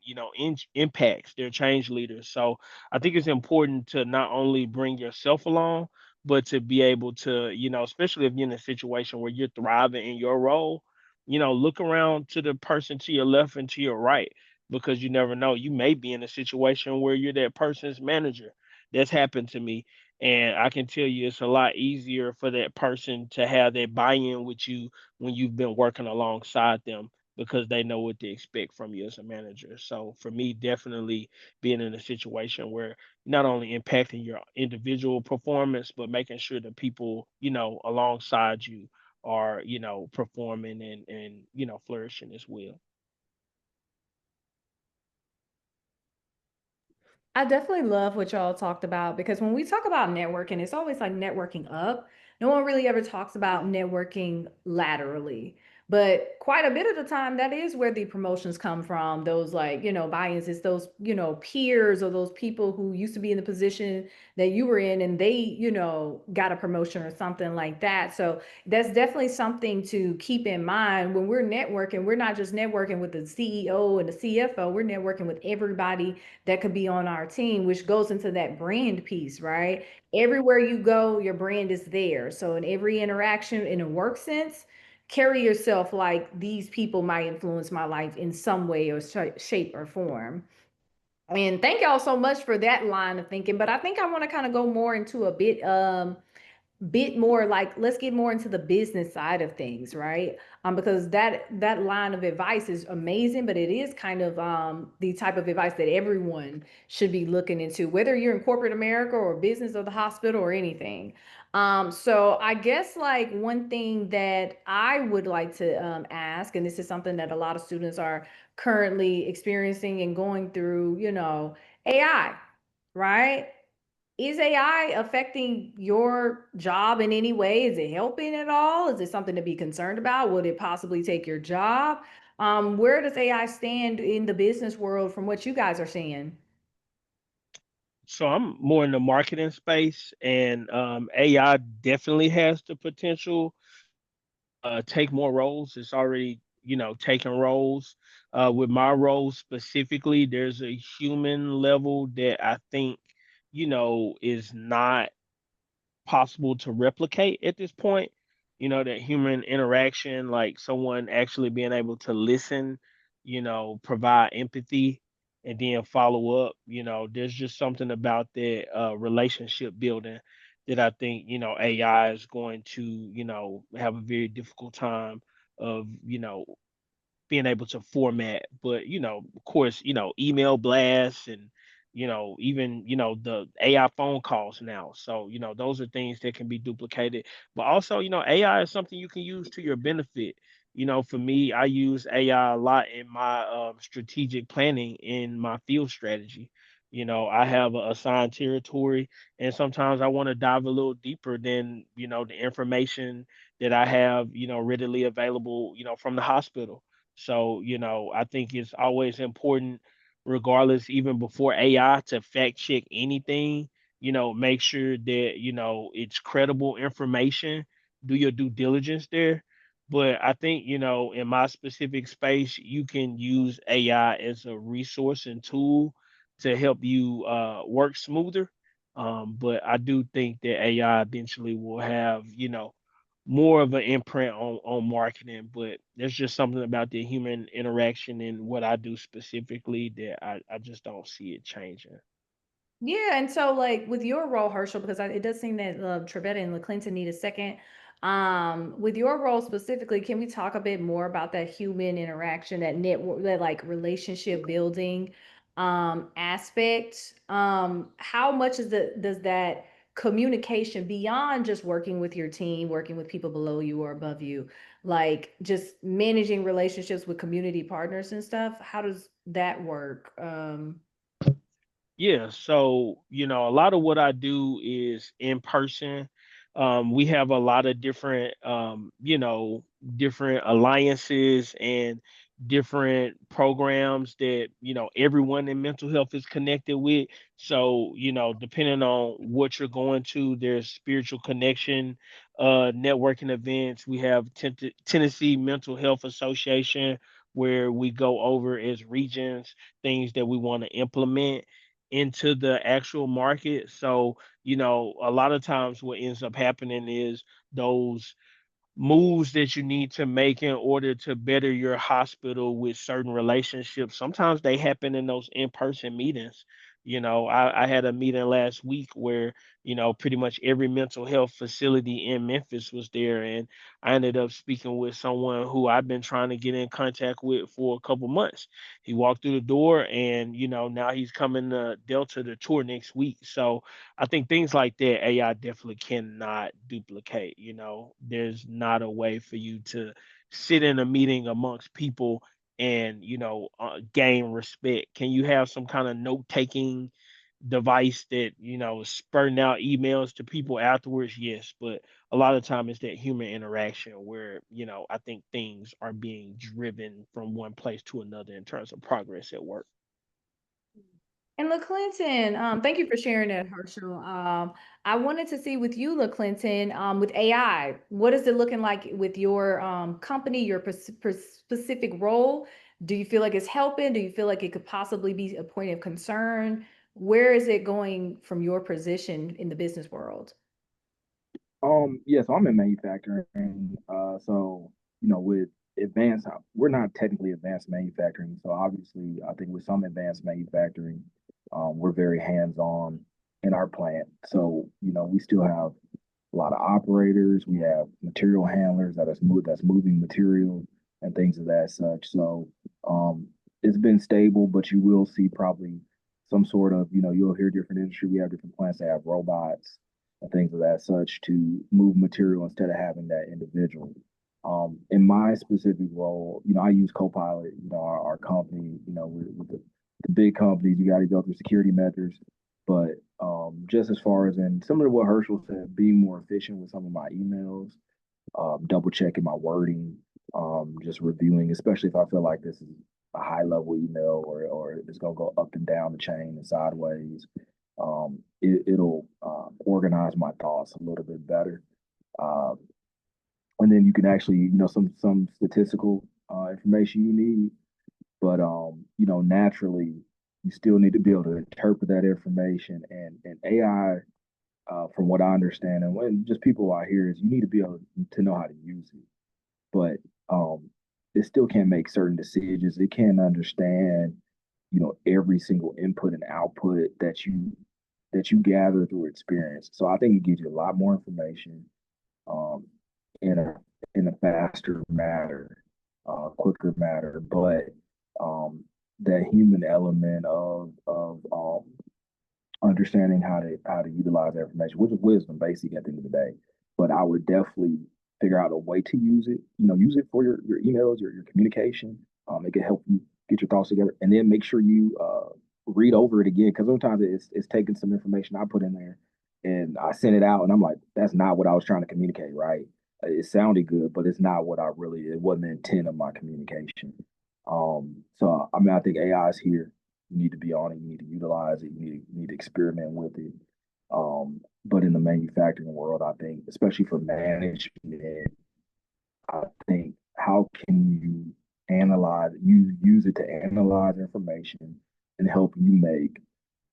impacts. They're change leaders. So I think it's important to not only bring yourself along, but to be able to, especially if you're in a situation where you're thriving in your role, look around to the person to your left and to your right, because you never know, you may be in a situation where you're that person's manager. That's happened to me, and I can tell you it's a lot easier for that person to have that buy-in with you when you've been working alongside them, because they know what to expect from you as a manager. So for me, definitely being in a situation where not only impacting your individual performance, but making sure the people, alongside you are, performing and flourishing as well. I definitely love what y'all talked about because when we talk about networking, it's always like networking up. No one really ever talks about networking laterally. But quite a bit of the time, that is where the promotions come from. Those like, buy-ins, it's those, peers or those people who used to be in the position that you were in and they, got a promotion or something like that. So that's definitely something to keep in mind when we're networking. We're not just networking with the CEO and the CFO, we're networking with everybody that could be on our team, which goes into that brand piece, right? Everywhere you go, your brand is there. So in every interaction in a work sense, carry yourself like these people might influence my life in some way or shape or form. And thank y'all so much for that line of thinking. But I think I want to kind of go more into a bit more like let's get more into the business side of things, right? Because that line of advice is amazing, but it is kind of the type of advice that everyone should be looking into, whether you're in corporate America or business or the hospital or anything. So I guess like one thing that I would like to ask, and this is something that a lot of students are currently experiencing and going through, AI, right? Is AI affecting your job in any way? Is it helping at all? Is it something to be concerned about? Would it possibly take your job? Where does AI stand in the business world from what you guys are seeing? So I'm more in the marketing space, and AI definitely has the potential take more roles. It's already, taking roles. With my role specifically, there's a human level that I think, is not possible to replicate at this point. That human interaction, like someone actually being able to listen, provide empathy and then follow up. There's just something about that relationship building that I think, AI is going to, have a very difficult time of, being able to format. But of course, email blasts and even the AI phone calls now. So those are things that can be duplicated. But also, AI is something you can use to your benefit. For me, I use AI a lot in my strategic planning in my field strategy. I have a assigned territory, and sometimes I want to dive a little deeper than the information that I have readily available from the hospital. So, I think it's always important, regardless, even before AI, to fact check anything, make sure that, it's credible information, do your due diligence there. But I think, in my specific space, you can use AI as a resource and tool to help you work smoother. But I do think that AI eventually will have, more of an imprint on marketing, but there's just something about the human interaction and what I do specifically that I just don't see it changing. Yeah, and so like with your role, Herschel, because it does seem that Trevetta and LaClinton need a second. With your role specifically, can we talk a bit more about that human interaction, that network, that like relationship building aspect? How much does that communication beyond just working with your team, working with people below you or above you, like just managing relationships with community partners and stuff? How does that work? Yeah, so a lot of what I do is in person. We have a lot of different, different alliances and different programs that everyone in mental health is connected with. So depending on what you're going to, there's spiritual connection, networking events. We have Tennessee Mental Health Association where we go over as regions things that we want to implement into the actual market. So, a lot of times what ends up happening is those moves that you need to make in order to better your hospital with certain relationships. Sometimes they happen in those in-person meetings. I had a meeting last week where, pretty much every mental health facility in Memphis was there. And I ended up speaking with someone who I've been trying to get in contact with for a couple months. He walked through the door and, now he's coming to Delta to tour next week. So I think things like that, AI definitely cannot duplicate. There's not a way for you to sit in a meeting amongst people and gain respect. Can you have some kind of note taking device that, is spurting out emails to people afterwards, yes. But a lot of time it's that human interaction where, I think things are being driven from one place to another in terms of progress at work. And LaClinton, thank you for sharing that, Herschel. I wanted to see with you, LaClinton, with AI, what is it looking like with your company, your specific role? Do you feel like it's helping? Do you feel like it could possibly be a point of concern? Where is it going from your position in the business world? Yeah, so I'm in manufacturing. So with advanced, we're not technically advanced manufacturing. So obviously, I think with some advanced manufacturing, we're very hands-on in our plant. So we still have a lot of operators. We have material handlers that's moving material and things of that such. So it's been stable, but you will see probably some sort of you'll hear different industry. We have different plants that have robots and things of that such to move material instead of having that individual. In my specific role, I use Copilot. Our company, with the big companies, you got to go through security measures. But just as far as in similar to what Herschel said, being more efficient with some of my emails, double checking my wording, just reviewing, especially if I feel like this is a high level email or it's gonna go up and down the chain and sideways. It'll organize my thoughts a little bit better. Um, and then you can actually, some statistical information you need, but naturally you still need to be able to interpret that information. And AI, from what I understand, and when just people I hear is you need to be able to know how to use it, but it still can't make certain decisions. It can't understand, every single input and output that you gather through experience. So I think it gives you a lot more information um, in a faster matter, quicker matter. But that human element of understanding how to utilize that information, which is wisdom, basically at the end of the day. But I would definitely figure out a way to use it. Use it for your emails, your communication. It can help you get your thoughts together, and then make sure you read over it again because sometimes it's taking some information I put in there, and I send it out, and I'm like, that's not what I was trying to communicate, right? It sounded good, but it's not what it wasn't the intent of my communication. So I mean, I think AI is here. You need to be on it. You need to utilize it. You need to experiment with it. But in the manufacturing world, I think, especially for management, I think how can you use it to analyze information and help you make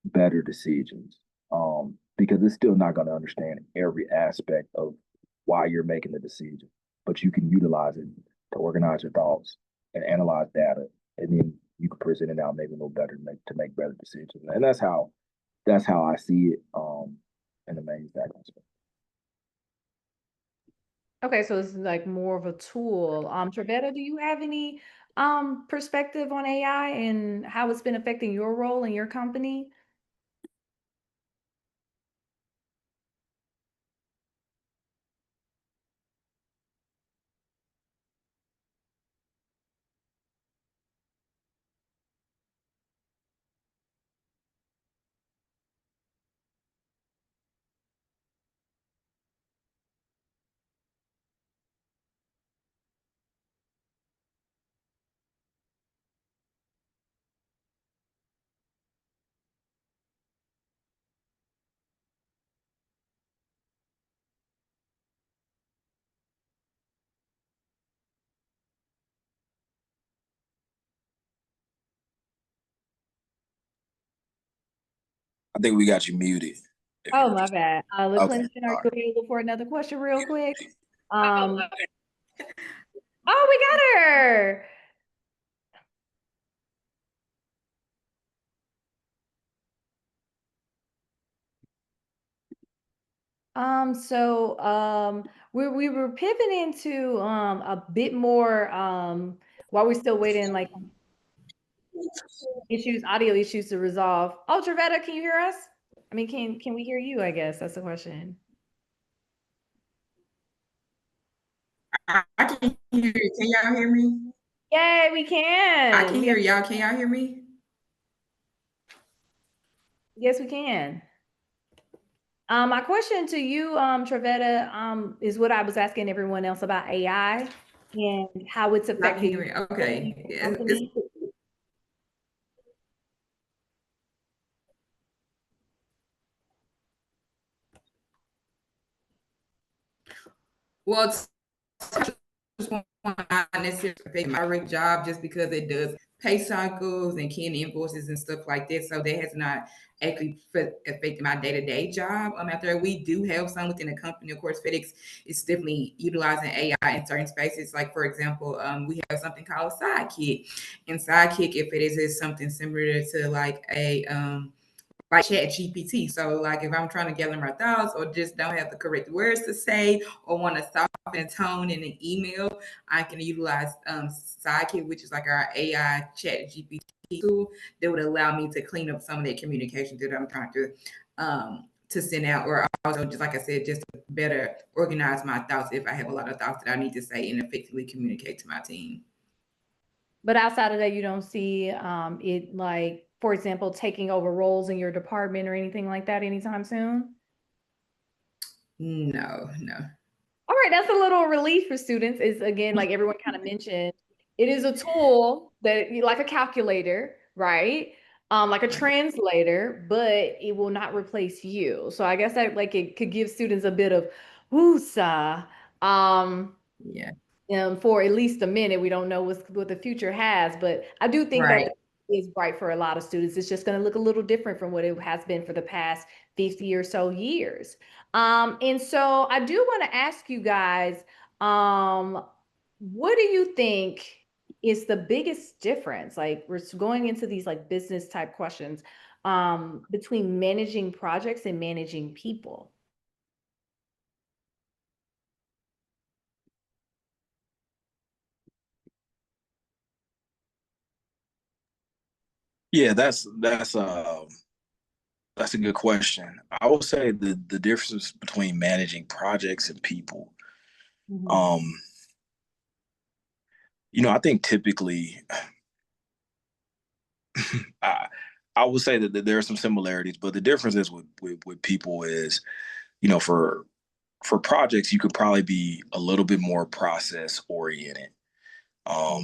better decisions. Because it's still not going to understand every aspect of why you're making the decision, but you can utilize it to organize your thoughts and analyze data, and then you can present it out maybe a little better to make better decisions. And that's how I see it in the manufacturing space. Okay, so it's like more of a tool. Trevetta, do you have any perspective on AI and how it's been affecting your role in your company? I think we got you muted. If you Oh, were my just bad. okay. LaClinton, are All you right. available for another question real quick? Um, oh, we got her. We were pivoting to a bit more while we're still waiting, like audio issues to resolve. Oh, Trevetta, can you hear us? I mean, can we hear you? I guess that's the question. I can hear you. Can y'all hear me? Yay, we I can. can hear y'all. Can y'all hear me? Yes, we can. My question to you, Travetta, is what I was asking everyone else about AI and how it's I can affecting hear it. Okay. the It's, company. well, it's just one not necessarily affect my direct job just because it does pay cycles and keying invoices and stuff like that. So that has not actually affected my day-to-day job. After we do have some within the company, of course, FedEx is definitely utilizing AI in certain spaces. Like for example, we have something called Sidekick, and Sidekick, if it is something similar to like a like chat GPT. So like if I'm trying to gather my thoughts or just don't have the correct words to say or want to soften tone in an email, I can utilize Sidekick, which is like our AI chat GPT tool that would allow me to clean up some of that communication that I'm trying to send out, or also just like I said, just to better organize my thoughts if I have a lot of thoughts that I need to say and effectively communicate to my team. But outside of that, you don't see it like, for example, taking over roles in your department or anything like that anytime soon? No, no. All right, that's a little relief for students. Is again, like everyone kind of mentioned, it is a tool that like a calculator, right? Like a Right. translator, but it will not replace you. So I guess that like it could give students a bit of woosah. Um, Yeah. for at least a minute. We don't know what the future has, but I do think that Right. the is bright for a lot of students. It's just going to look a little different from what it has been for the past 50 or so years. And so I do want to ask you guys, what do you think is the biggest difference? Like we're going into these like business type questions, between managing projects and managing people. Yeah, that's a good question. I would say the difference between managing projects and people. Mhm. Um, I think typically, I I would say that there are some similarities, but the difference is with people is, for projects, you could probably be a little bit more process oriented. Um,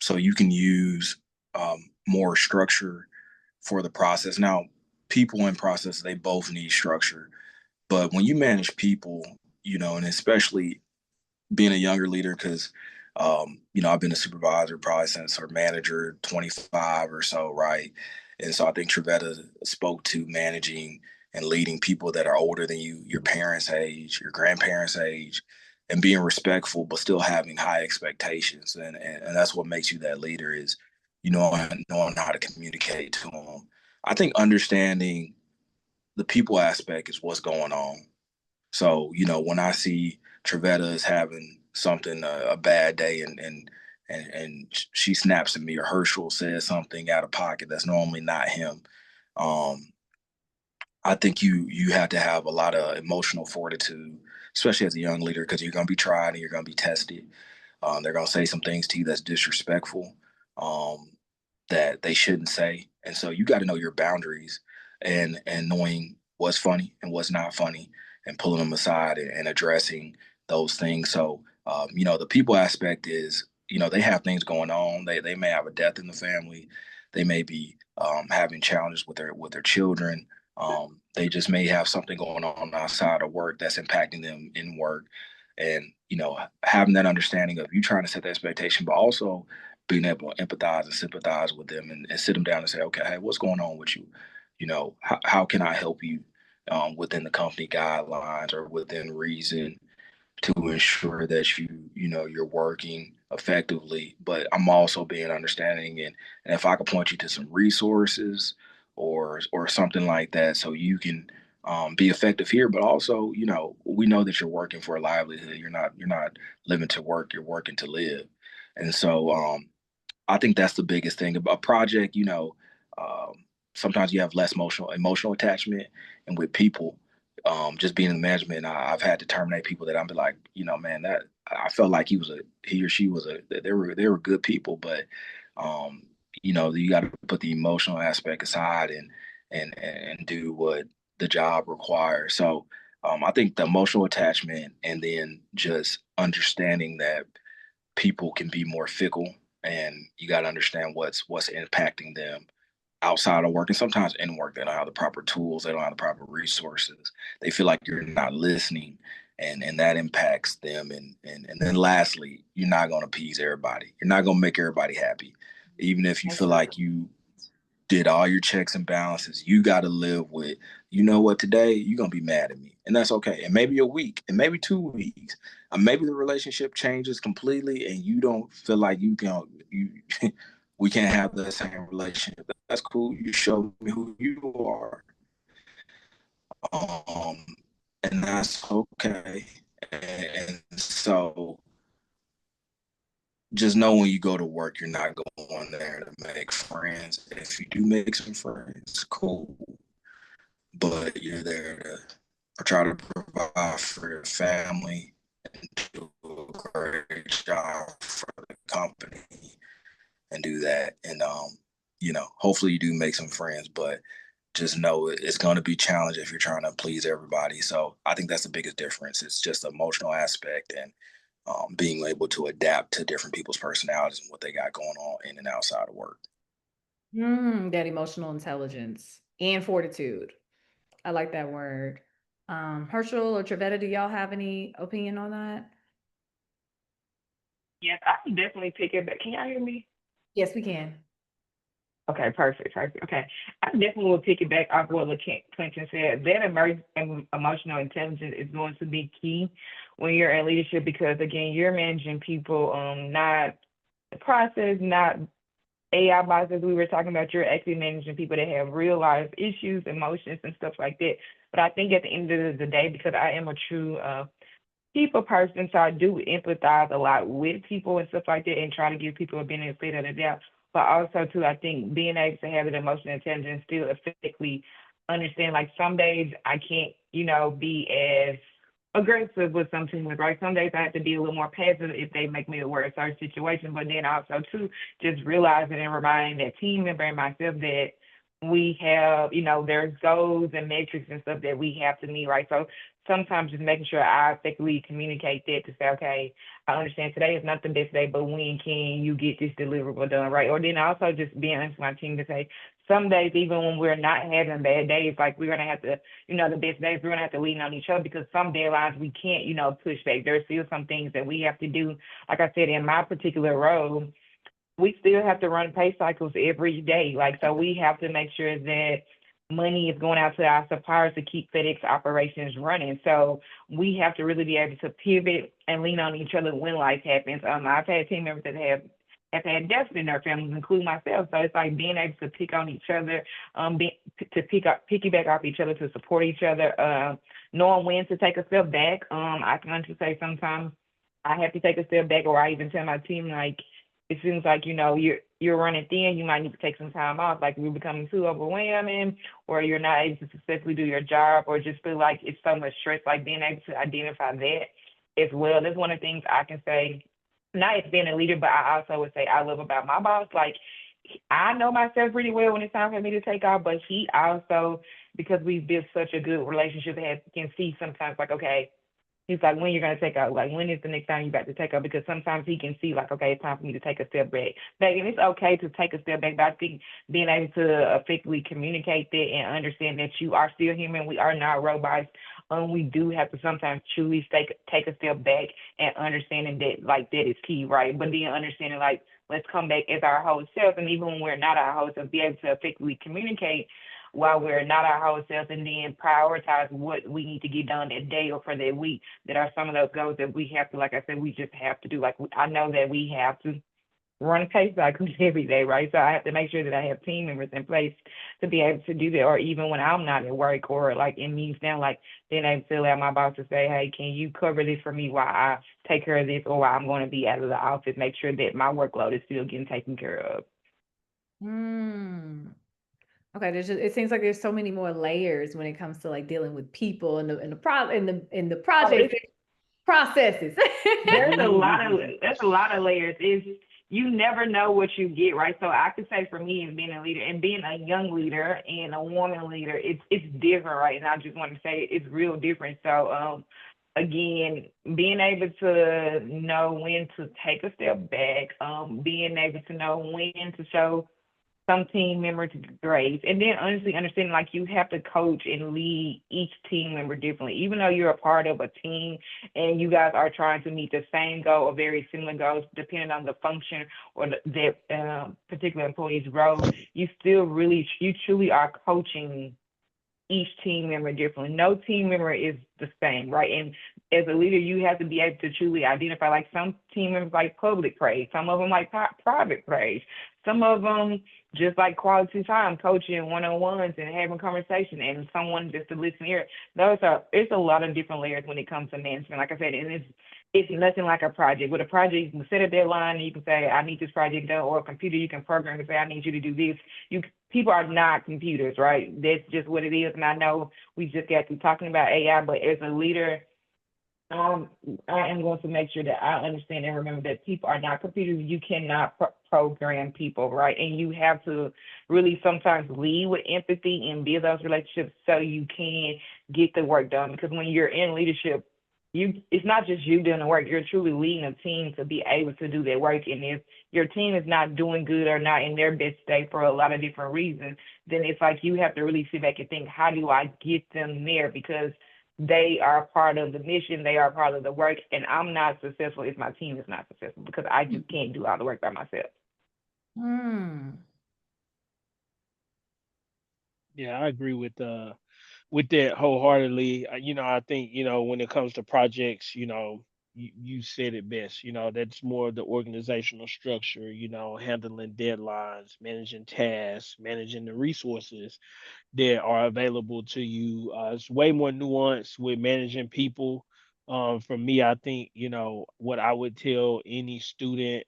so you can use more structure for the process. Now, people and process, they both need structure. But when you manage people, and especially being a younger leader, because I've been a supervisor probably since or manager 25 or so, right? And so I think Trevetta spoke to managing and leading people that are older than you, your parents' age, your grandparents' age, and being respectful, but still having high expectations. And that's what makes you that leader is, knowing how to communicate to them. I think understanding the people aspect is what's going on. So, when I see Trevetta is having something, a bad day, and she snaps at me, or Herschel says something out of pocket that's normally not him, um, I think you have to have a lot of emotional fortitude, especially as a young leader, because you're going to be tried and you're going to be tested. They're going to say some things to you that's disrespectful, um, that they shouldn't say, and so you got to know your boundaries and knowing what's funny and what's not funny, and pulling them aside and addressing those things. So the people aspect is, they have things going on. They may have a death in the family. They may be having challenges with their children. They just may have something going on outside of work that's impacting them in work, and having that understanding of you trying to set the expectation, but also being able to empathize and sympathize with them, and sit them down and say, okay, hey, what's going on with you? How can I help you within the company guidelines or within reason to ensure that you're working effectively. But I'm also being understanding, and if I could point you to some resources or something like that, so you can be effective here. But also, we know that you're working for a livelihood. You're not living to work. You're working to live. And so I think that's the biggest thing about project. Sometimes you have less emotional attachment, and with people, just being in the management, I've had to terminate people that I'm be like, man, that I felt like he or she was they were good people, but you got to put the emotional aspect aside, and do what the job requires. So I think the emotional attachment and then just understanding that people can be more fickle and you got to understand what's impacting them outside of work and sometimes in work. They don't have the proper tools, they don't have the proper resources, they feel like you're not listening, and that impacts them. And then lastly, you're not going to appease everybody, you're not going to make everybody happy. Even if you feel like you did all your checks and balances, you got to live with, you know what, today you're going to be mad at me. And that's okay. And maybe a week, and maybe 2 weeks, maybe the relationship changes completely and you don't feel like you we can't have the same relationship. That's cool. You show me who you are. Um, and that's okay. And so just know when you go to work, you're not going there to make friends. If you do make some friends, cool. But you're there to try to provide for your family and do a great job for the company and do that. And hopefully you do make some friends, but just know it's going to be challenging if you're trying to please everybody. So I think that's the biggest difference. It's just the emotional aspect and being able to adapt to different people's personalities and what they got going on in and outside of work. That emotional intelligence and fortitude. I like that word. Herschel or Trevetta, do y'all have any opinion on that? Yes, I can definitely pick it back. Can y'all hear me? Yes, we can. Okay, perfect, perfect. Okay, I definitely will pick it back off what Clinton said. That emotional intelligence is going to be key when you're in leadership because again, you're managing people, not the process, not AI bots as we were talking about. You're actually managing people that have real life issues, emotions, and stuff like that. But I think at the end of the day, because I am a true people person, so I do empathize a lot with people and stuff like that, and try to give people a benefit of the doubt. But also too, I think being able to have that emotional intelligence still effectively understand. Like some days I can't, be as aggressive with some team, right? Some days I have to be a little more passive if they make me aware of a certain situation. But then also too, just realizing and reminding that team member and myself that we have, there's goals and metrics and stuff that we have to meet, right? So sometimes just making sure I effectively communicate that to say, okay, I understand today is not the best day, but when can you get this deliverable done, right? Or then also just being honest with my team to say, some days, even when we're not having bad days, like we're gonna have to, the best days, we're gonna have to lean on each other because some deadlines we can't, push back. There's still some things that we have to do. Like I said, in my particular role, we still have to run pay cycles every day. Like, so we have to make sure that money is going out to our suppliers to keep FedEx operations running. So we have to really be able to pivot and lean on each other when life happens. I've had team members that have had deaths in their families, including myself. So it's like being able to pick on each other, piggyback off each other to support each other, knowing when to take a step back. I can honestly say sometimes I have to take a step back, or I even tell my team like, it seems like you're running thin. You might need to take some time off. Like you're becoming too overwhelming, or you're not able to successfully do your job, or just feel like it's so much stress. Like being able to identify that as well. That's one of the things I can say. Not as being a leader, but I also would say I love about my boss. Like I know myself pretty well when it's time for me to take off, but he also, because we've built such a good relationship, can see sometimes like, okay, he's like, when you're going to take out, like, when is the next time you got to take out? Because sometimes he can see, like, okay, it's time for me to take a step back. And it's okay to take a step back, but I think being able to effectively communicate that and understand that you are still human, we are not robots. We do have to sometimes truly take a step back and understanding that, like, that is key, right? But then understanding, like, let's come back as our whole self. And even when we're not our whole self, be able to effectively communicate while we're not our whole self, and then prioritize what we need to get done that day or for that week. That are some of those goals that we have to, like I said, we just have to do. Like I know that we have to run a pay cycle every day, right? So I have to make sure that I have team members in place to be able to do that. Or even when I'm not at work or like in meetings now, like then I still have my boss to say, hey, can you cover this for me while I take care of this, or while I'm going to be out of the office, make sure that my workload is still getting taken care of. Okay, it seems like there's so many more layers when it comes to like dealing with people and the project processes. There's a lot of layers. you never know what you get, right? So I could say for me and being a leader and being a young leader and a woman leader, it's different, right? And I just want to say it's real different. So again, being able to know when to take a step back, being able to know when to show some team member to grace. And then honestly understanding like you have to coach and lead each team member differently. Even though you're a part of a team and you guys are trying to meet the same goal or very similar goals, depending on the function or that particular employee's role, you still really, you truly are coaching each team member differently. No team member is the same, right? And as a leader, you have to be able to truly identify. Like some team members like public praise, some of them like private praise, some of them just like quality time, coaching one on ones and having conversation, and someone just to listen here. Those are it's a lot of different layers when it comes to management. Like I said, and it's nothing like a project. With a project, you can set a deadline and you can say, I need this project done, or a computer you can program and say, I need you to do this. You people are not computers, right? That's just what it is. And I know we just got to talking about AI, but as a leader, I am going to make sure that I understand and remember that people are not computers. You cannot program people, right? And you have to really sometimes lead with empathy and build those relationships so you can get the work done. Because when you're in leadership, it's not just you doing the work. You're truly leading a team to be able to do that work. And if your team is not doing good or not in their best state for a lot of different reasons, then it's like you have to really sit back and think, how do I get them there? Because they are part of the mission, they are part of the work, and I'm not successful if my team is not successful because I just can't do all the work by myself. Hmm. Yeah, I agree with that wholeheartedly. I think, when it comes to projects, you said it best. That's more of the organizational structure, handling deadlines, managing tasks, managing the resources that are available to you. It's way more nuanced with managing people. For me, I think, what I would tell any student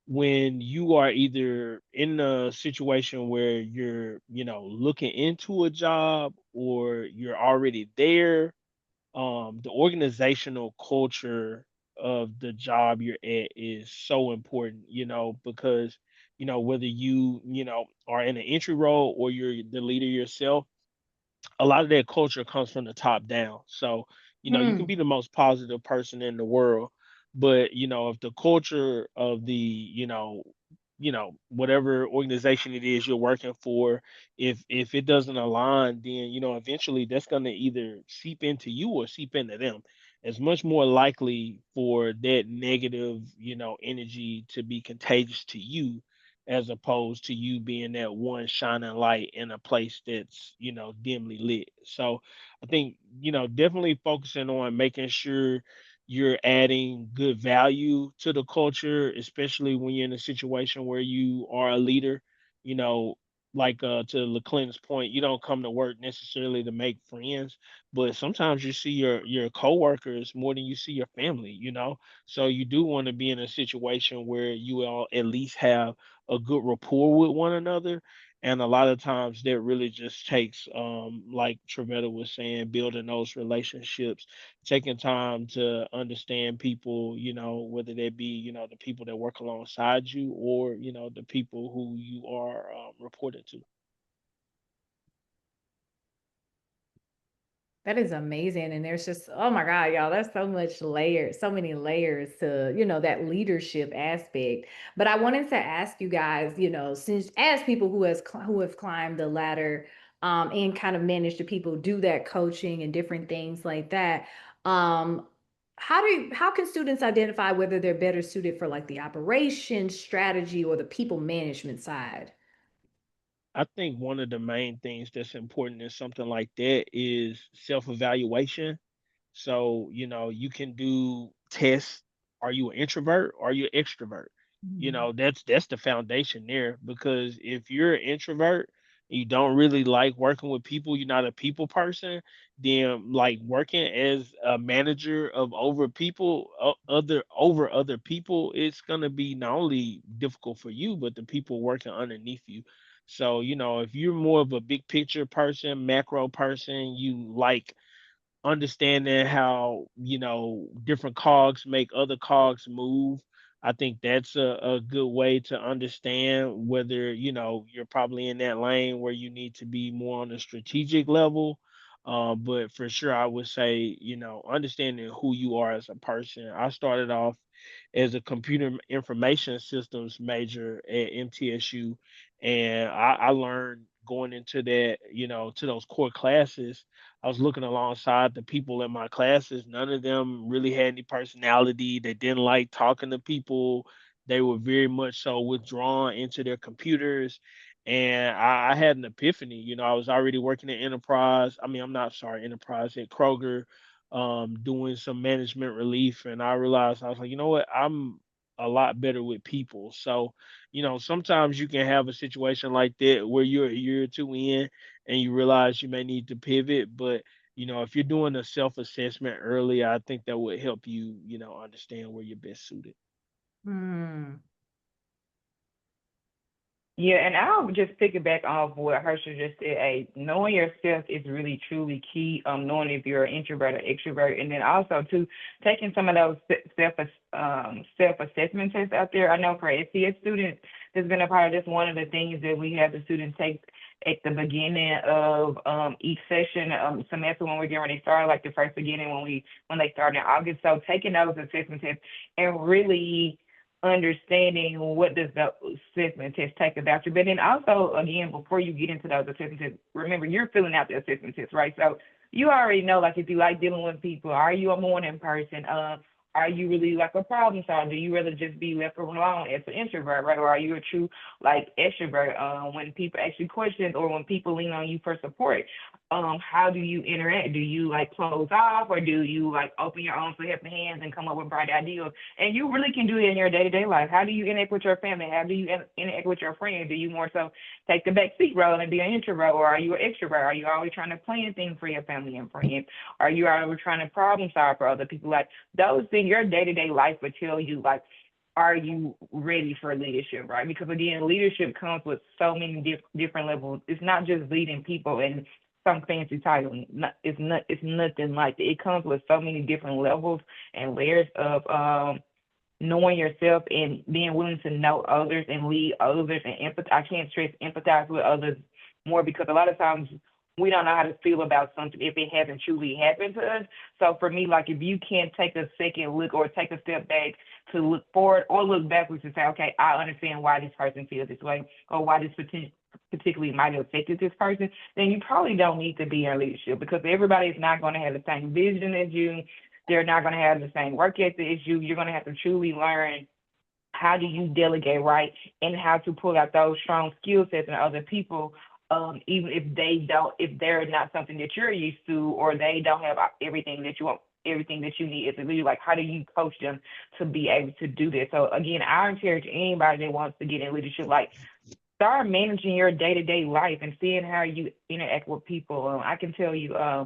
when you are either in a situation where you're, looking into a job or you're already there, the organizational culture of the job you're at is so important, because, whether you are in an entry role or you're the leader yourself, a lot of that culture comes from the top down. So, you can Hmm. be the most positive person in the world, but if the culture of the, whatever organization it is you're working for, if it doesn't align, then eventually that's going to either seep into you or seep into them. It's much more likely for that negative, energy to be contagious to you as opposed to you being that one shining light in a place that's dimly lit. So I think definitely focusing on making sure you're adding good value to the culture, especially when you're in a situation where you are a leader. you know like to LaClinton's point, you don't come to work necessarily to make friends, but sometimes you see your coworkers more than you see your family. So you do want to be in a situation where you all at least have a good rapport with one another. And a lot of times that really just takes, like Trevetta was saying, building those relationships, taking time to understand people, whether they be, the people that work alongside you or, the people who you are reporting to. That is amazing. And there's just, oh my God, y'all, there's so much layers, so many layers to, that leadership aspect. But I wanted to ask you guys, since as people who have climbed the ladder and kind of managed to people do that coaching and different things like that, um, how can students identify whether they're better suited for like the operations strategy or the people management side? I think one of the main things that's important in something like that is self evaluation. So, you can do tests. Are you an introvert? Or are you an extrovert? That's the foundation there, because if you're an introvert, you don't really like working with people, you're not a people person, then like working as a manager of over people, other people, it's going to be not only difficult for you, but the people working underneath you. So, if you're more of a big picture person, macro person, you like understanding how different cogs make other cogs move, I think that's a good way to understand whether, you're probably in that lane where you need to be more on a strategic level. But for sure, I would say, understanding who you are as a person. I started off as a computer information systems major at MTSU, and I learned going into that, to those core classes. I was looking alongside the people in my classes. None of them really had any personality. They didn't like talking to people. They were very much so withdrawn into their computers. And I had an epiphany. I was already working at Enterprise. I mean, I'm not sorry, Enterprise at Kroger, doing some management relief. And I realized I was like, you know what? I'm a lot better with people. So, sometimes you can have a situation like that where you're a year or two in and you realize you may need to pivot. But, if you're doing a self assessment early, I think that would help you, understand where you're best suited. Hmm. Yeah, and I'll just pick it back off what Herschel just said. Hey, knowing yourself is really truly key. Knowing if you're an introvert or extrovert, and then also too taking some of those self assessment tests out there. I know for SCS students, there's been a part of this. One of the things that we have the students take at the beginning of each session semester when we're getting ready to start, like the first beginning when they start in August. So taking those assessment tests and really understanding what does the assessment test take about you. But then also, again, before you get into those assessment tests, remember you're filling out the assessment test, right? So you already know, like, if you like dealing with people, are you a morning person? Are you really like a problem solver? Do you rather just be left alone as an introvert, right? Or are you a true like extrovert? When people ask you questions or when people lean on you for support, how do you interact? Do you like close off or do you like open your arms for helping hands and come up with bright ideas? And you really can do it in your day-to-day life. How do you interact with your family? How do you interact with your friends? Do you more so take the back seat role and be an introvert, or are you an extrovert? Are you always trying to plan things for your family and friends? Are you always trying to problem solve for other people? Like those things, your day-to-day life would tell you, like, are you ready for leadership, right? Because again, leadership comes with so many different levels. It's not just leading people and some fancy title. It's nothing like that. It comes with so many different levels and layers of knowing yourself and being willing to know others and lead others and empathize. I can't stress empathize with others more because a lot of times we don't know how to feel about something if it hasn't truly happened to us. So for me, like if you can't take a second look or take a step back to look forward or look backwards and say, okay, I understand why this person feels this way or why this particularly might have affected this person, then you probably don't need to be in leadership because everybody is not going to have the same vision as you. They're not going to have the same work ethic as you. You're going to have to truly learn how do you delegate right and how to pull out those strong skill sets in other people, even if they're not something that you're used to or they don't have everything that you want, everything that you need as a leader. Like, how do you coach them to be able to do this? So again, I encourage anybody that wants to get in leadership, like, start managing your day-to-day life and seeing how you interact with people. I can tell you, I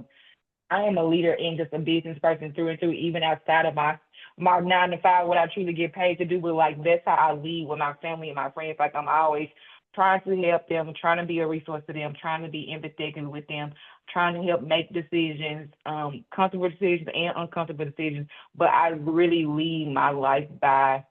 am a leader and just a business person through and through, even outside of my 9 to 5, what I truly get paid to do. But like that's how I lead with my family and my friends. Like I'm always trying to help them, trying to be a resource to them, trying to be empathetic with them, trying to help make decisions, comfortable decisions and uncomfortable decisions. But I really lead my life by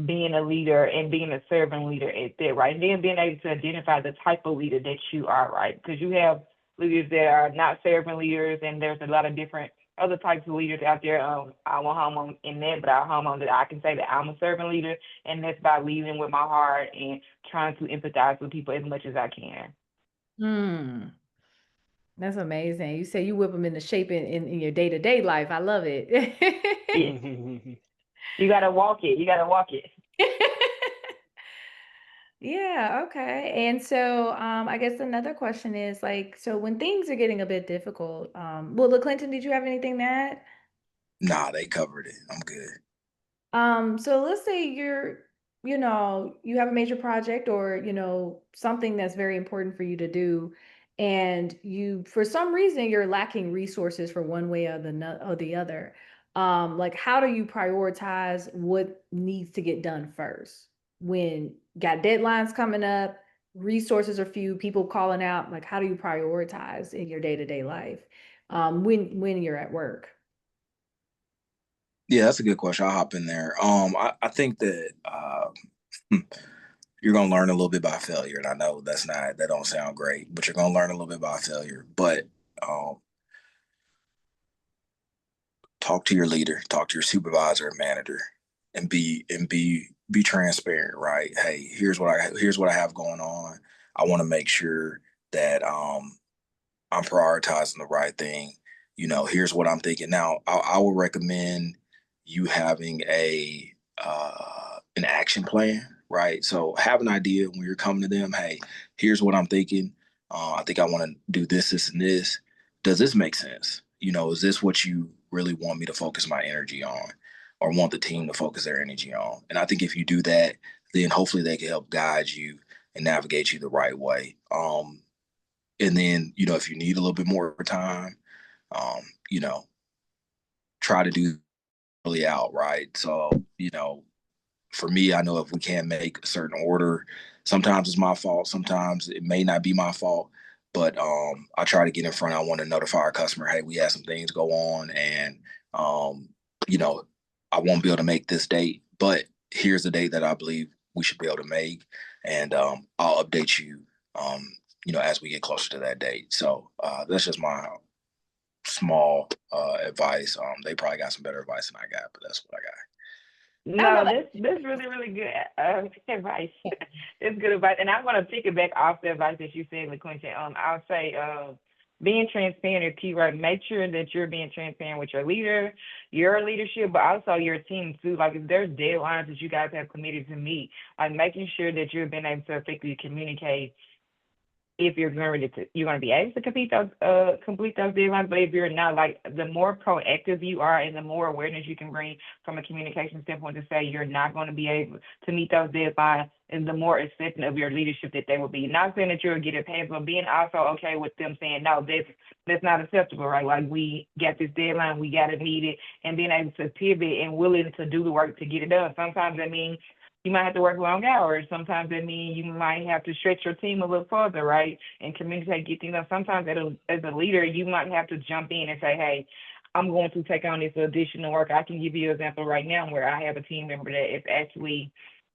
being a leader and being a servant leader at that, right? And then being able to identify the type of leader that you are, right? Because you have leaders that are not servant leaders, and there's a lot of different other types of leaders out there. I won't home on in that, but I home on that I can say that I'm a servant leader, and that's by leading with my heart and trying to empathize with people as much as I can. Hmm. That's amazing. You say you whip them into shape in your day-to-day life. I love it. Yeah, you gotta walk it. You gotta walk it. Yeah, okay. And so I guess another question is like, so when things are getting a bit difficult, well, Clinton, did you have anything to add? Nah, they covered it. I'm good. So let's say you have a major project or, something that's very important for you to do, and for some reason, you're lacking resources for one way or the other. Like how do you prioritize what needs to get done first when got deadlines coming up, resources are few, people calling out, like how do you prioritize in your day-to-day life, when you're at work? Yeah, that's a good question. I'll hop in there. I think that you're gonna learn a little bit by failure, and I know that don't sound great, but you're gonna learn a little bit by failure. But um, talk to your leader, talk to your supervisor and manager, and be transparent. Right? Hey, here's what I have going on. I want to make sure that I'm prioritizing the right thing. Here's what I'm thinking. Now, I would recommend you having an action plan, right? So have an idea when you're coming to them. Hey, here's what I'm thinking. I think I want to do this, this, and this. Does this make sense? Is this what you really want me to focus my energy on, or want the team to focus their energy on? And I think if you do that, then hopefully they can help guide you and navigate you the right way. And then, if you need a little bit more time, um, you know, try to do really out, right? So, for me, I know if we can't make a certain order, sometimes it's my fault. Sometimes it may not be my fault, but I try to get in front. I want to notify our customer, hey, we had some things go on, and um, you know, I won't be able to make this date, but here's the date that I believe we should be able to make, and I'll update you, as we get closer to that date. So that's just my small advice. They probably got some better advice than I got, but that's what I got. I know No, that's really, really good advice. It's good advice. And I'm gonna pick it back off the advice that you said, LaQuinta. I'll say being transparent is key, right? Make sure that you're being transparent with your leader, your leadership, but also your team too. Like if there's deadlines that you guys have committed to meet, like making sure that you're being able to effectively communicate if you're going to be able to complete those deadlines. But if you're not, like the more proactive you are and the more awareness you can bring from a communication standpoint to say you're not going to be able to meet those deadlines, and the more accepting of your leadership that they will be. Not saying that you'll get it passed, but being also okay with them saying no, that's not acceptable, right? Like we got this deadline, we got to meet it, and being able to pivot and willing to do the work to get it done. Sometimes that means you might have to work long hours. Sometimes that means you might have to stretch your team a little further, right? And communicate, get things done. Sometimes as a leader, you might have to jump in and say, hey, I'm going to take on this additional work. I can give you an example right now where I have a team member that is actually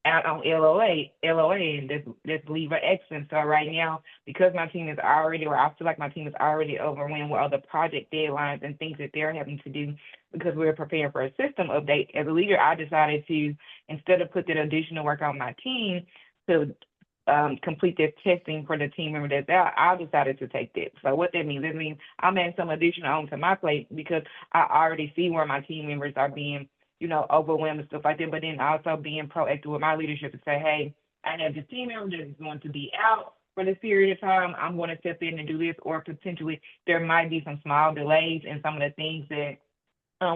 out on LOA, and that's leave of excellence. So right now, because my team is already, or I feel like my team is already overwhelmed with other project deadlines and things that they're having to do because we're preparing for a system update. As a leader, I decided to, instead of put that additional work on my team to complete this testing for the team member that's out, I decided to take that. So what that means, it means I'm adding some additional onto my plate because I already see where my team members are being, overwhelmed and stuff like that. But then also being proactive with my leadership to say, hey, I have this team member that is going to be out for this period of time. I'm going to step in and do this, or potentially there might be some small delays in some of the things that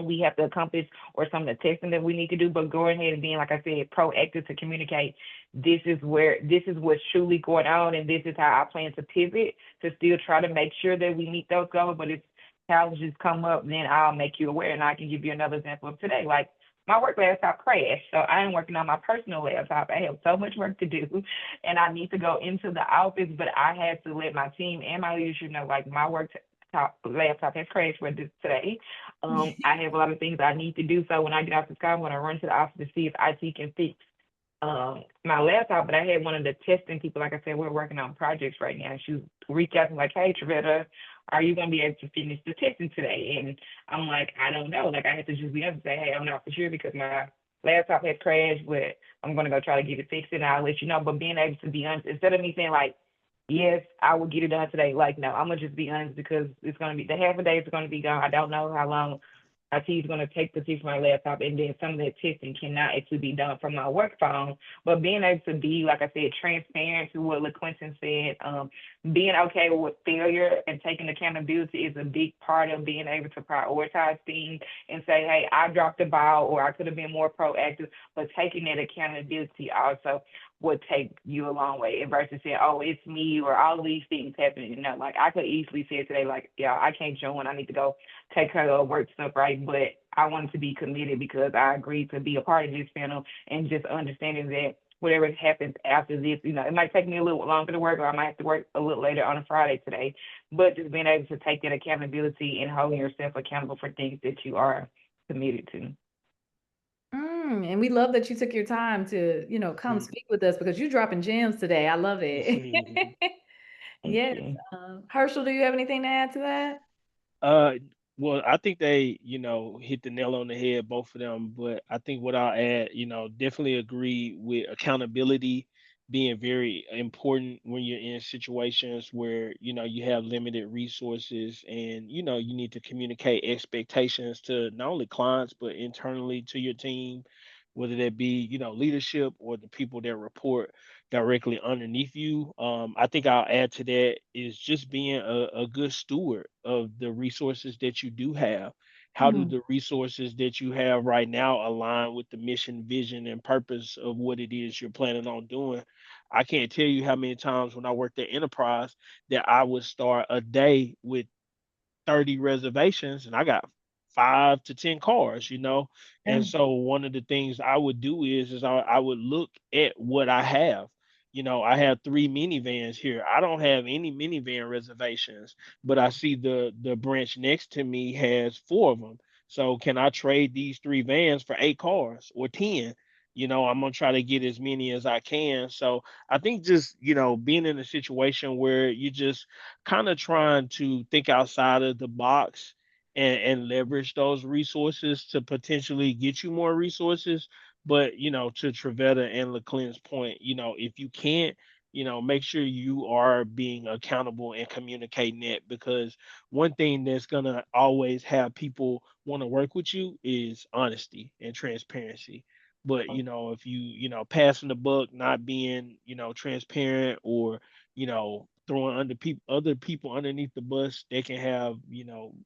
we have to accomplish or some of the testing that we need to do, but going ahead and being, like I said, proactive to communicate this is what's truly going on, and this is how I plan to pivot to still try to make sure that we meet those goals. But if challenges come up, then I'll make you aware. And I can give you another example of today. Like my work laptop crashed, so I am working on my personal laptop. I have so much work to do, and I need to go into the office, but I had to let my team and my leadership know, like my work laptop has crashed with this today. I have a lot of things I need to do. So when I get off the car, I'm going to run to the office to see if IT can fix my laptop. But I had one of the testing people, like I said, we're working on projects right now. She reached out to me like, hey, Trevetta, are you going to be able to finish the testing today? And I'm like, I don't know. Like I had to just be able to say, hey, I'm not for sure because my laptop had crashed, but I'm going to go try to get it fixed and I'll let you know. But being able to be honest, instead of me saying like, yes, I will get it done today. Like, no, I'm gonna just be honest because it's gonna be the half a day is gonna be gone. I don't know how long IT is gonna take to fix my laptop, and then some of that testing cannot actually be done from my work phone. But being able to be, like I said, transparent to what LaQuinton said, being okay with failure and taking accountability is a big part of being able to prioritize things and say, hey, I dropped the ball or I could have been more proactive, but taking that accountability also would take you a long way versus saying, oh, it's me or all these things happening. Like I could easily say today, like, yeah, I can't join. I need to go take care of work stuff, right? But I wanted to be committed because I agreed to be a part of this panel and just understanding that whatever happens after this, it might take me a little longer to work or I might have to work a little later on a Friday today. But just being able to take that accountability and holding yourself accountable for things that you are committed to. And we love that you took your time to, come speak with us because you're dropping gems today. I love it. Thank Yes. you. Herschel, do you have anything to add to that? Uh, well, I think they, hit the nail on the head, both of them. But I think what I'll add, definitely agree with accountability being very important when you're in situations where, you have limited resources and, you need to communicate expectations to not only clients, but internally to your team, whether that be, leadership or the people that report directly underneath you. I think I'll add to that is just being a good steward of the resources that you do have. How do Mm. the resources that you have right now align with the mission, vision, and purpose of what it is you're planning on doing? I can't tell you how many times when I worked at Enterprise that I would start a day with 30 reservations and I got 5 to 10 cars. And Yeah. so one of the things I would do is I would look at what I have. I have 3 minivans here. I don't have any minivan reservations, but I see the branch next to me has 4 of them. So can I trade these 3 vans for 8 cars or 10? I'm gonna try to get as many as I can. So I think just, being in a situation where you just kind of trying to think outside of the box and leverage those resources to potentially get you more resources. But to Trevetta and LeClin's point, if you can't, make sure you are being accountable and communicating it, because one thing that's gonna always have people want to work with you is honesty and transparency. But if passing the buck, not being transparent, or throwing other people underneath the bus, they can have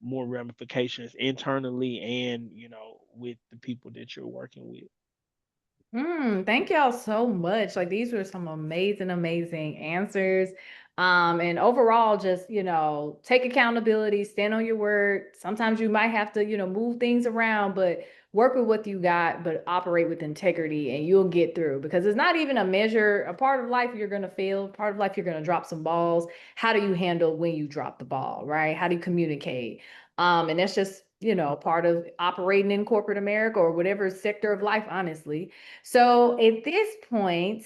more ramifications internally and with the people that you're working with. Thank y'all so much. Like these were some amazing, amazing answers. And overall, just, take accountability, stand on your word. Sometimes you might have to, move things around, but work with what you got, but operate with integrity and you'll get through because it's not even a measure. A part of life you're gonna fail, part of life you're gonna drop some balls. How do you handle when you drop the ball, right? How do you communicate? And that's just, part of operating in corporate America or whatever sector of life, honestly. So at this point,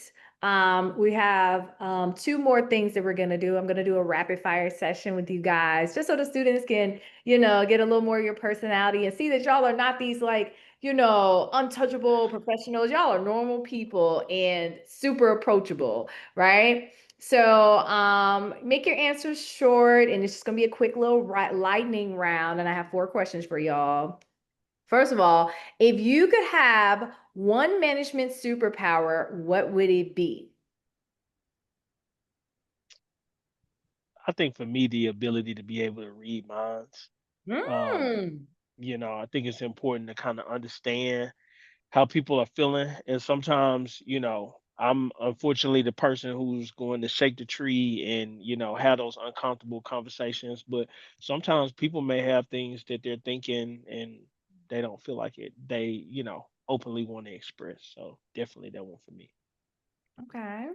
we have 2 more things that we're going to do. I'm going to do a rapid fire session with you guys, just so the students can, get a little more of your personality and see that y'all are not these like, untouchable professionals. Y'all are normal people and super approachable, right? So make your answers short, and it's just going to be a quick little lightning round. And I have 4 questions for y'all. First of all, if you could have one management superpower, what would it be? I think for me, the ability to be able to read minds. Um, Mm. I think it's important to kind of understand how people are feeling. And sometimes, I'm unfortunately the person who's going to shake the tree and, have those uncomfortable conversations. But sometimes people may have things that they're thinking and they don't feel like it. They, openly want to express. So definitely that one for me. Okay.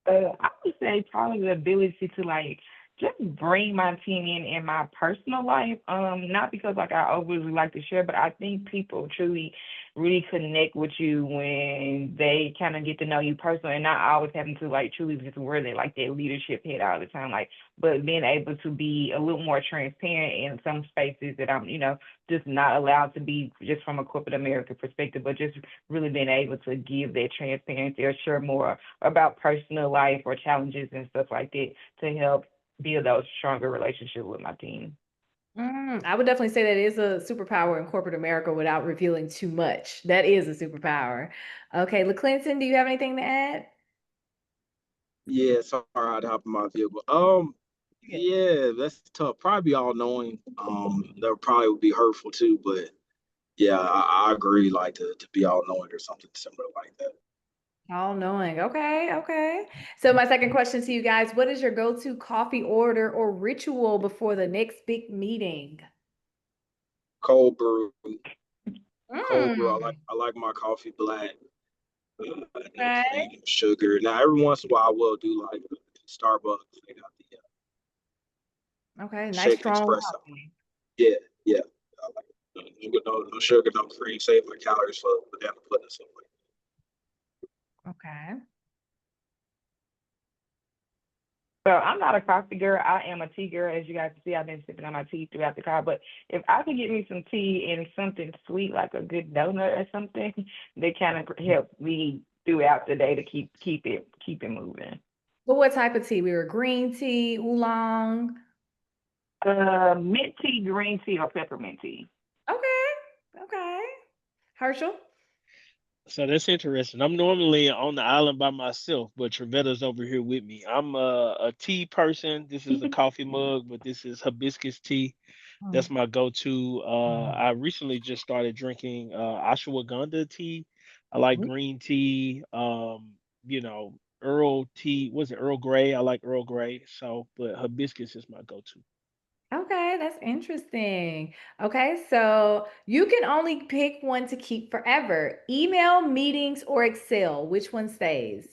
I would say probably the ability to like just bring my team in my personal life. Not because like I overly like to share, but I think people truly really connect with you when they kind of get to know you personally, and not always having to like truly just wear that like that leadership head all the time. Like, but being able to be a little more transparent in some spaces that I'm, just not allowed to be just from a corporate America perspective, but just really being able to give that transparency or share more about personal life or challenges and stuff like that to help build those stronger relationships with my team. I would definitely say that is a superpower in corporate America without revealing too much. That is a superpower. Okay, LeClinton, do you have anything to add? Yeah, sorry I had to hop in my vehicle. Yeah. Yeah, that's tough. Probably all knowing. That probably would be hurtful too, but yeah, I agree. Like to be all knowing or something similar like that. All knowing. Okay, okay. So my second question to you guys, what is your go-to coffee order or ritual before the next big meeting? Cold brew, cold brew. Mm, I like my coffee black, no okay. cream, no sugar. Now every once in a while I will do like Starbucks. They got the Okay, nice shake strong espresso. coffee. Yeah, yeah. sugar, no cream, save my calories for banana pudding and stuff like Okay. So I'm not a coffee girl. I am a tea girl. As you guys can see, I've been sipping on my tea throughout the car. But if I could get me some tea and something sweet like a good donut or something, they kind of help me throughout the day to keep it moving. But what type of tea? We were green tea, oolong. Mint tea, green tea, or peppermint tea. Okay. Okay. Herschel? So that's interesting. I'm normally on the island by myself, but Trevetta's over here with me. I'm a tea person. This is a coffee mug, but this is hibiscus tea. That's my go-to. I recently just started drinking ashwagandha tea. I like green tea. You know, Earl tea. Was it Earl Grey? I like Earl Grey. So, but hibiscus is my go-to. Okay, that's interesting. Okay, so you can only pick one to keep forever. Email, meetings, or Excel. Which one stays?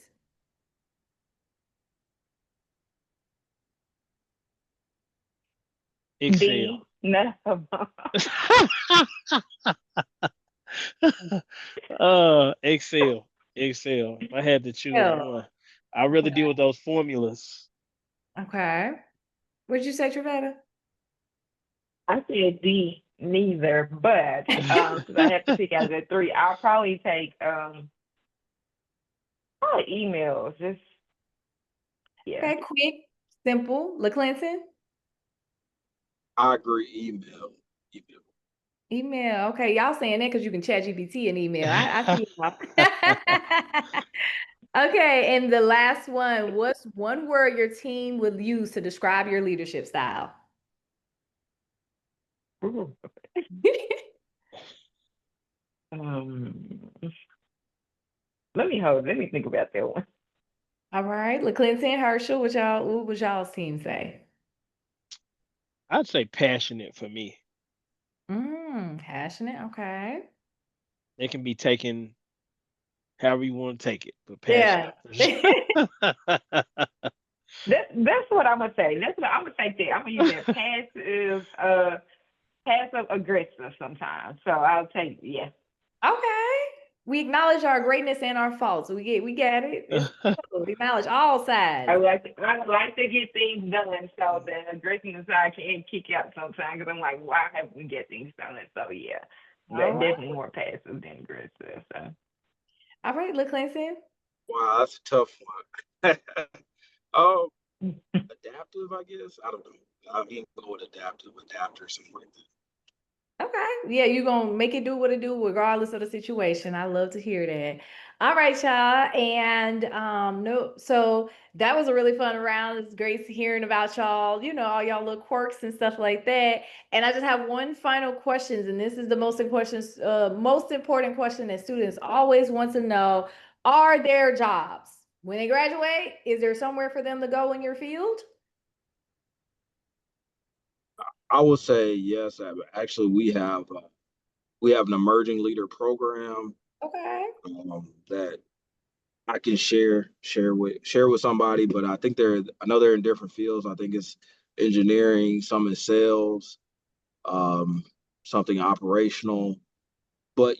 Excel. D. No. Excel. Excel. If I had to choose Excel. one, I'd rather deal with those formulas. Okay. What'd you say, Trevetta? I said D, neither, but since I have to pick out of the three, I'll probably take probably emails. Just yeah. Okay, quick, simple. LaClinton? that. I agree. Email. Email. Email. Okay, y'all saying that because you can chat GPT and email. I see y'all. Okay, and the last one, what's one word your team would use to describe your leadership style? Ooh. Um, Let me think about that one. All right, LaClinton, Herschel, what would y'all's team say? I'd say passionate for me. Passionate. Okay. It can be taken however you want to take it, but Yeah. passionate for sure. That's what I'm gonna say. That's what I'm gonna take that. I'm gonna use that passive aggressive sometimes. So I'll take yeah. Okay. We acknowledge our greatness and our faults. We get it. It's cool. We acknowledge all sides. I like to get things done, so the aggressive side can kick out sometimes because I'm like, why have we get things done? So yeah, All but right. definitely more passive than aggressive. So All right, LaClinton. Wow, that's a tough one. Oh, adaptive, I guess. I don't know. I mean, go with adaptive, adapter, something like that. Okay. Yeah, you're gonna make it do what it do regardless of the situation. I love to hear that. All right, y'all. And no, so that was a really fun round. It's great hearing about y'all, all y'all little quirks and stuff like that. And I just have one final question, and this is the most important question that students always want to know. Are there jobs? When they graduate, is there somewhere for them to go in your field? I would say yes. Actually, we have an emerging leader program Okay. that I can share with somebody. But I think I know they're in different fields. I think it's engineering, some in sales, um, something operational. But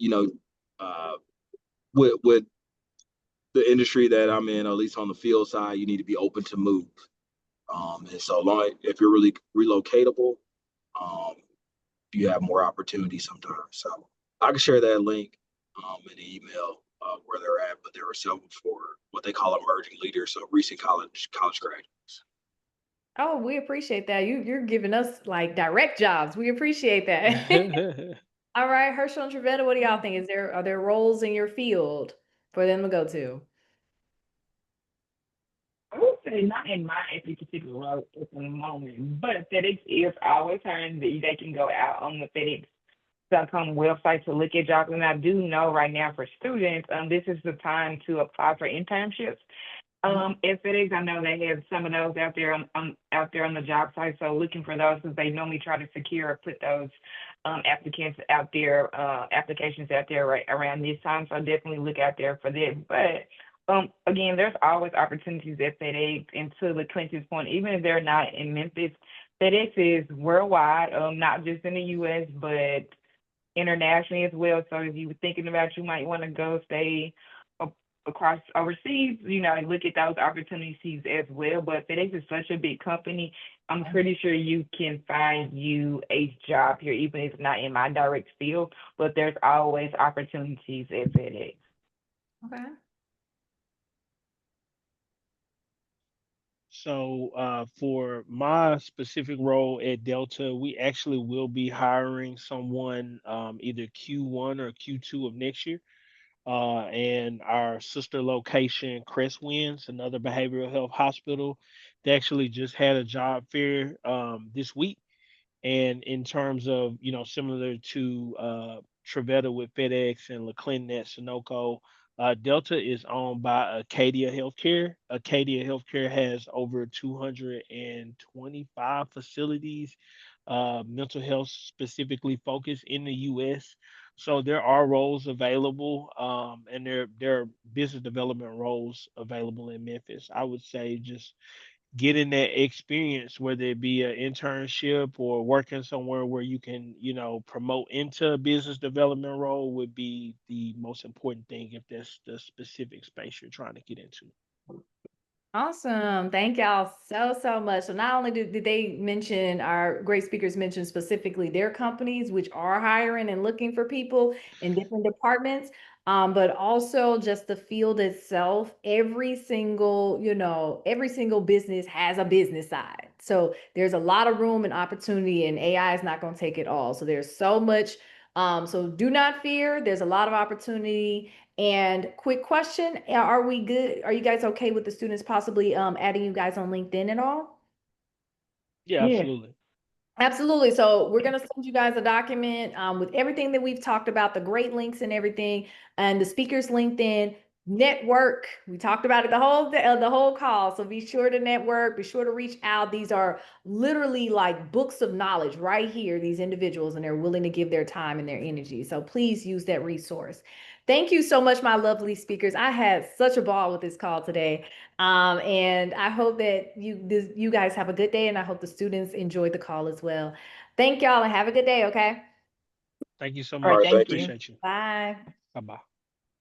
uh, with the industry that I'm in, at least on the field side, you need to be open to move. And so long if you're really relocatable, um, you have more opportunity sometimes. So I can share that link in the email where they're at, but there are several for what they call emerging leaders, so recent college graduates. Oh, we appreciate that. You're giving us like direct jobs. We appreciate that. All right, Herschel and Trevetta, what do y'all think? Are there roles in your field for them to go to? I would say not in my particular role at the moment, but FedEx is always hiring. They can go out on the FedEx.com website to look at jobs. And I do know right now for students, this is the time to apply for internships. At FedEx, I know they have some of those out there out there on the job site. So looking for those because they normally try to secure or put those applicants out there, applications out there right around this time. So definitely look out there for that. But again, there's always opportunities at FedEx. And to the Clinton's point, even if they're not in Memphis, FedEx is worldwide, not just in the U.S., but internationally as well. So if you were thinking about you might want to go stay across overseas, look at those opportunities as well. But FedEx is such a big company. I'm pretty sure you can find you a job here, even if it's not in my direct field, but there's always opportunities at FedEx. Okay. So for my specific role at Delta, we actually will be hiring someone either Q1 or Q2 of next year. And our sister location, Crestwinds, another behavioral health hospital, they actually just had a job fair this week. And in terms of, similar to Trevetta with FedEx and LaClinton at Sunoco, Delta is owned by Acadia Healthcare. Acadia Healthcare has over 225 facilities, mental health specifically focused in the US. So there are roles available, and there are business development roles available in Memphis. I would say just getting that experience, whether it be an internship or working somewhere where you can, promote into a business development role would be the most important thing if that's the specific space you're trying to get into. Awesome. Thank y'all so much. So not only did they mention, our great speakers mention specifically their companies, which are hiring and looking for people in different departments, but also just the field itself. Every single business has a business side. So there's a lot of room and opportunity, and AI is not going to take it all. So there's so much. So do not fear. There's a lot of opportunity. And quick question, are we good? Are you guys okay with the students possibly adding you guys on LinkedIn at all? Yeah, Yeah. absolutely. Absolutely. So we're going to send you guys a document with everything that we've talked about, the great links and everything, and the speaker's LinkedIn network. We talked about it the whole call. So be sure to network, be sure to reach out. These are literally like books of knowledge right here, these individuals, and they're willing to give their time and their energy. So please use that resource. Thank you so much, my lovely speakers. I had such a ball with this call today. And I hope that you guys have a good day, and I hope the students enjoyed the call as well. Thank y'all and have a good day, okay? Thank you so All right. much. Thank you. Appreciate you. Bye. Bye bye.